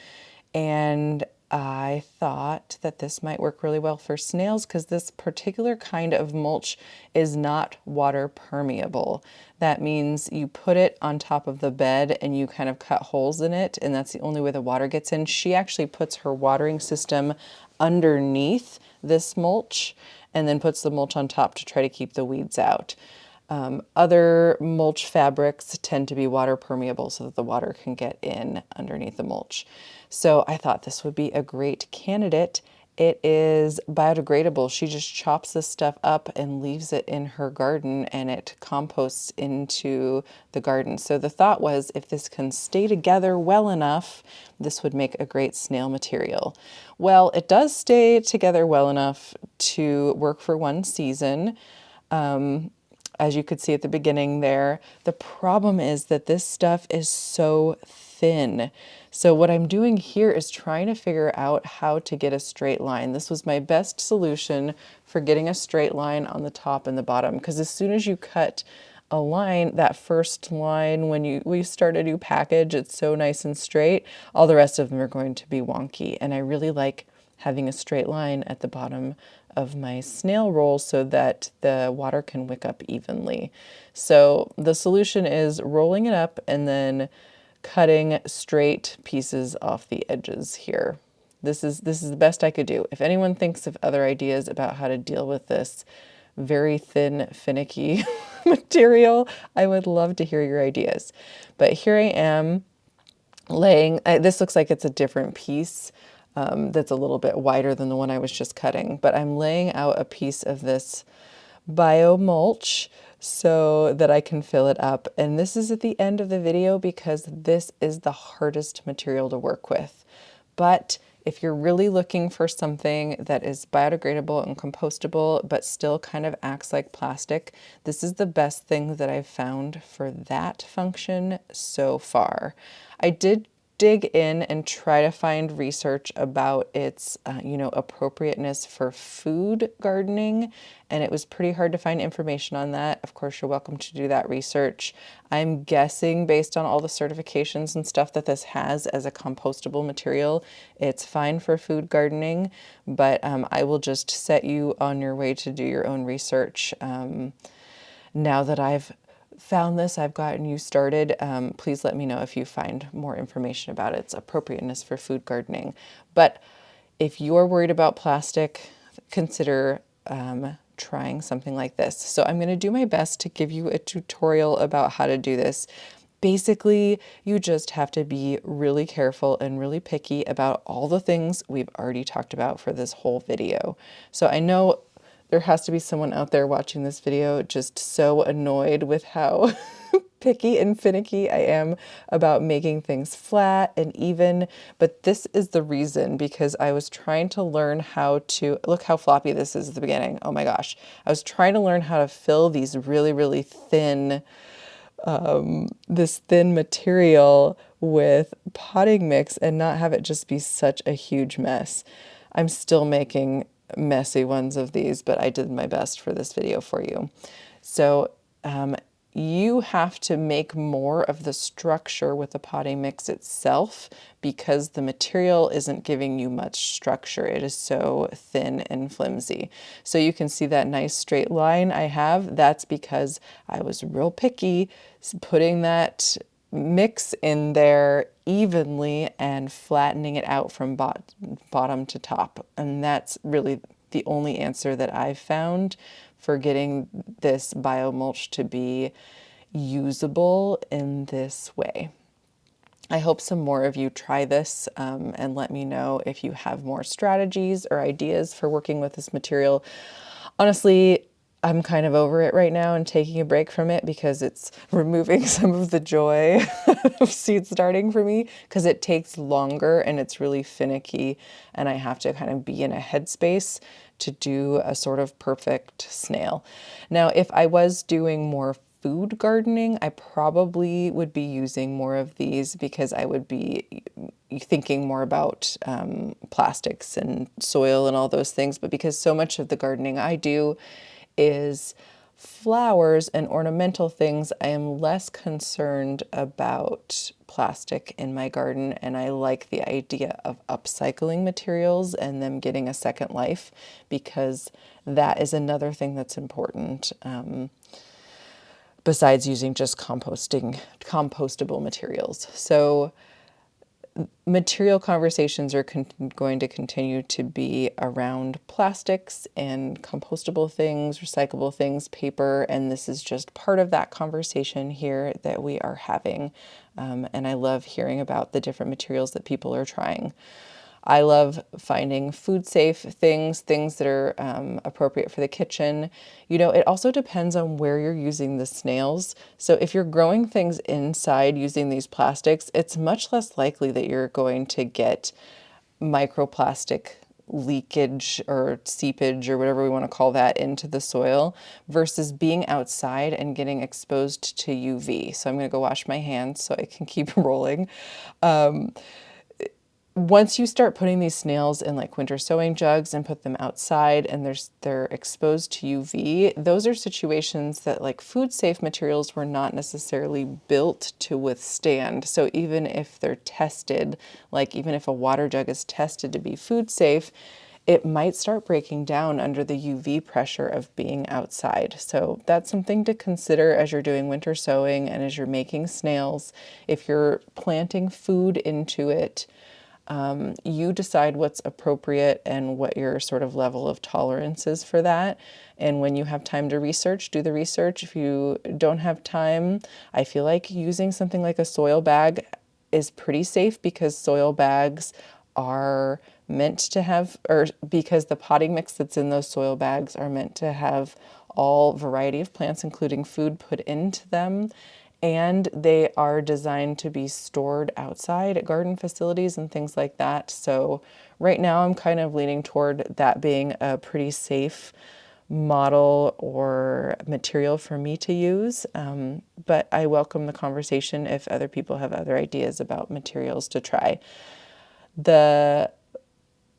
And I thought that this might work really well for snails because this particular kind of mulch is not water permeable. That means you put it on top of the bed and you kind of cut holes in it, and that's the only way the water gets in. She actually puts her watering system underneath this mulch and then puts the mulch on top to try to keep the weeds out. Other mulch fabrics tend to be water permeable so that the water can get in underneath the mulch. So I thought this would be a great candidate. It is biodegradable. She just chops this stuff up and leaves it in her garden and it composts into the garden. So the thought was if this can stay together well enough, this would make a great snail material. Well, it does stay together well enough to work for one season. As you could see at the beginning there, the problem is that this stuff is so thin. So what I'm doing here is trying to figure out how to get a straight line. This was my best solution for getting a straight line on the top and the bottom, because as soon as you cut a line, that first line when we start a new package, it's so nice and straight. All the rest of them are going to be wonky, and I really like having a straight line at the bottom of my snail roll so that the water can wick up evenly. So the solution is rolling it up and then cutting straight pieces off the edges here. This is the best I could do. If anyone thinks of other ideas about how to deal with this very thin, finicky material, I would love to hear your ideas. But here I am laying, this looks like it's a different piece that's a little bit wider than the one I was just cutting, but I'm laying out a piece of this BioMulch so that I can fill it up. And this is at the end of the video because this is the hardest material to work with. But if you're really looking for something that is biodegradable and compostable, but still kind of acts like plastic, this is the best thing that I've found for that function so far. I did dig in and try to find research about its, appropriateness for food gardening, and it was pretty hard to find information on that. Of course, you're welcome to do that research. I'm guessing based on all the certifications and stuff that this has as a compostable material, it's fine for food gardening, but I will just set you on your way to do your own research. Now that I've found this, I've gotten you started. Please let me know if you find more information about its appropriateness for food gardening. But if you're worried about plastic, consider trying something like this. So I'm going to do my best to give you a tutorial about how to do this. Basically, you just have to be really careful and really picky about all the things we've already talked about for this whole video. So I know there has to be someone out there watching this video just so annoyed with how picky and finicky I am about making things flat and even, but this is the reason, because I was trying to learn how to, look how floppy this is at the beginning. Oh my gosh. I was trying to learn how to fill these really, really thin, this thin material with potting mix and not have it just be such a huge mess. I'm still making messy ones of these, but I did my best for this video for you. So you have to make more of the structure with the potting mix itself because the material isn't giving you much structure. It is so thin and flimsy. So you can see that nice straight line I have. That's because I was real picky putting that mix in there evenly and flattening it out from bottom to top. And that's really the only answer that I've found for getting this BioMulch to be usable in this way. I hope some more of you try this and let me know if you have more strategies or ideas for working with this material. Honestly, I'm kind of over it right now and taking a break from it because it's removing some of the joy of seed starting for me, because it takes longer and it's really finicky and I have to kind of be in a headspace to do a sort of perfect snail. Now, if I was doing more food gardening, I probably would be using more of these because I would be thinking more about plastics and soil and all those things. But because so much of the gardening I do is flowers and ornamental things, I am less concerned about plastic in my garden, and I like the idea of upcycling materials and them getting a second life, because that is another thing that's important. Besides using just compostable materials. So material conversations are going to continue to be around plastics and compostable things, recyclable things, paper, and this is just part of that conversation here that we are having. And I love hearing about the different materials that people are trying. I love finding food safe things that are appropriate for the kitchen. You know, it also depends on where you're using the snails. So if you're growing things inside using these plastics, it's much less likely that you're going to get microplastic leakage or seepage or whatever we want to call that into the soil versus being outside and getting exposed to UV. So I'm going to go wash my hands so I can keep rolling. Once you start putting these snails in like winter sowing jugs and put them outside and they're exposed to UV, those are situations that like food safe materials were not necessarily built to withstand. So even if they're tested, like even if a water jug is tested to be food safe, it might start breaking down under the UV pressure of being outside. So that's something to consider as you're doing winter sowing and as you're making snails. If you're planting food into it, you decide what's appropriate and what your sort of level of tolerance is for that. And when you have time to research, do the research. If you don't have time, I feel like using something like a soil bag is pretty safe because soil bags are meant to have, or because the potting mix that's in those soil bags are meant to have all variety of plants, including food, put into them. And they are designed to be stored outside at garden facilities and things like that. So right now I'm kind of leaning toward that being a pretty safe model or material for me to use. But I welcome the conversation if other people have other ideas about materials to try. The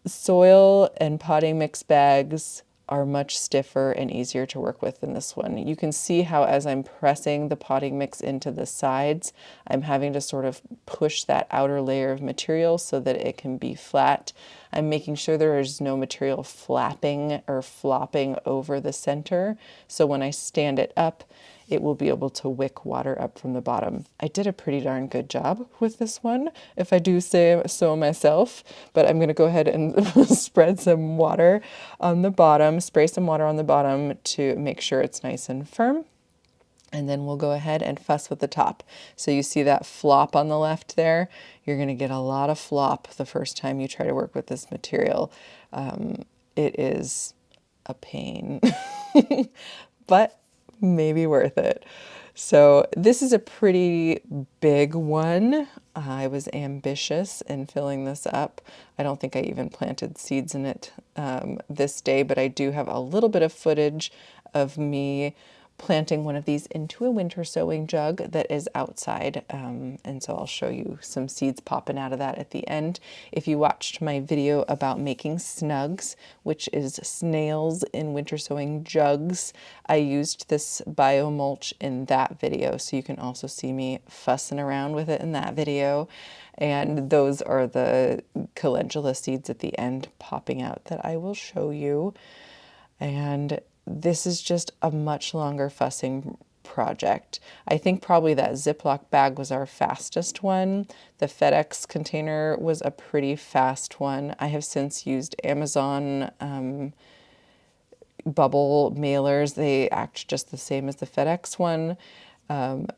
soil and potting mix bags are much stiffer and easier to work with than this one. You can see how as I'm pressing the potting mix into the sides, I'm having to sort of push that outer layer of material so that it can be flat. I'm making sure there is no material flapping or flopping over the center. So when I stand it up, it will be able to wick water up from the bottom. I did a pretty darn good job with this one, if I do say so myself, but I'm gonna go ahead and spread some water on the bottom, spray some water on the bottom to make sure it's nice and firm. And then we'll go ahead and fuss with the top. So you see that flop on the left there? You're gonna get a lot of flop the first time you try to work with this material. It is a pain, but maybe worth it. So this is a pretty big one. I was ambitious in filling this up. I don't think I even planted seeds in it this day, but I do have a little bit of footage of me planting one of these into a winter sowing jug that is outside. And so I'll show you some seeds popping out of that at the end. If you watched my video about making snugs, which is snails in winter sowing jugs, I used this BioMulch in that video. So you can also see me fussing around with it in that video. And those are the calendula seeds at the end popping out that I will show you. And this is just a much longer fussing project. I think probably that Ziplock bag was our fastest one. The FedEx container was a pretty fast one. I have since used Amazon bubble mailers. They act just the same as the FedEx one.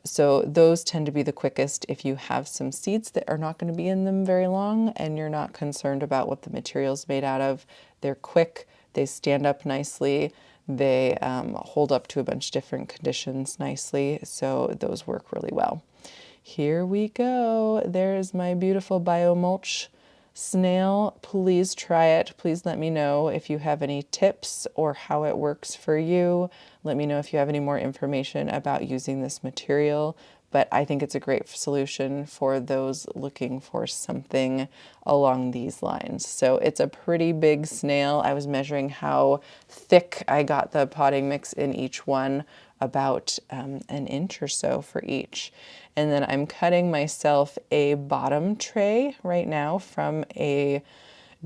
So those tend to be the quickest if you have some seeds that are not going to be in them very long and you're not concerned about what the material's made out of. They're quick, they stand up nicely, they hold up to a bunch of different conditions nicely, so those work really well. Here we go. There's my beautiful BioMulch snail. Please try it. Please let me know if you have any tips or how it works for you. Let me know if you have any more information about using this material. But I think it's a great solution for those looking for something along these lines. So it's a pretty big snail. I was measuring how thick I got the potting mix in each one, about an inch or so for each. And then I'm cutting myself a bottom tray right now from a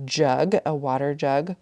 jug, a water jug.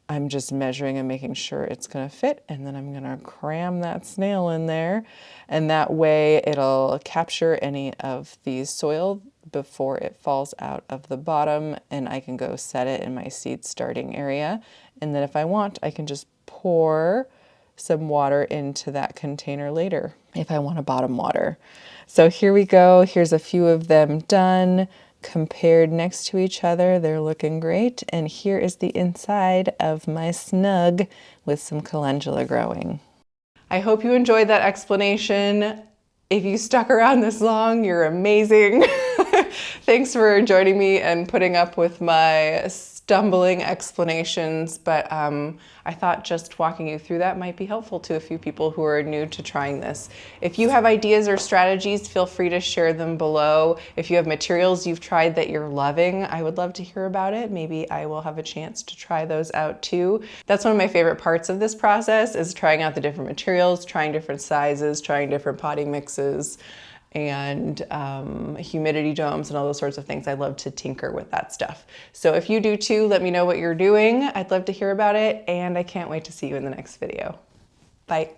I'm just measuring and making sure it's gonna fit, and then I'm gonna cram that snail in there, and that way it'll capture any of the soil before it falls out of the bottom, and I can go set it in my seed starting area. And then if I want, I can just pour some water into that container later if I want a bottom water. So here we go. Here's a few of them done, compared next to each other. They're looking great. And here is the inside of my snug with some calendula growing. I hope you enjoyed that explanation. If you stuck around this long, you're amazing. Thanks for joining me and putting up with my stumbling explanations, but I thought just walking you through that might be helpful to a few people who are new to trying this. If you have ideas or strategies, feel free to share them below. If you have materials you've tried that you're loving, I would love to hear about it. Maybe I will have a chance to try those out too. That's one of my favorite parts of this process, is trying out the different materials, trying different sizes, trying different potting mixes, and humidity domes and all those sorts of things. I love to tinker with that stuff. So if you do too, let me know what you're doing. I'd love to hear about it, and I can't wait to see you in the next video. Bye.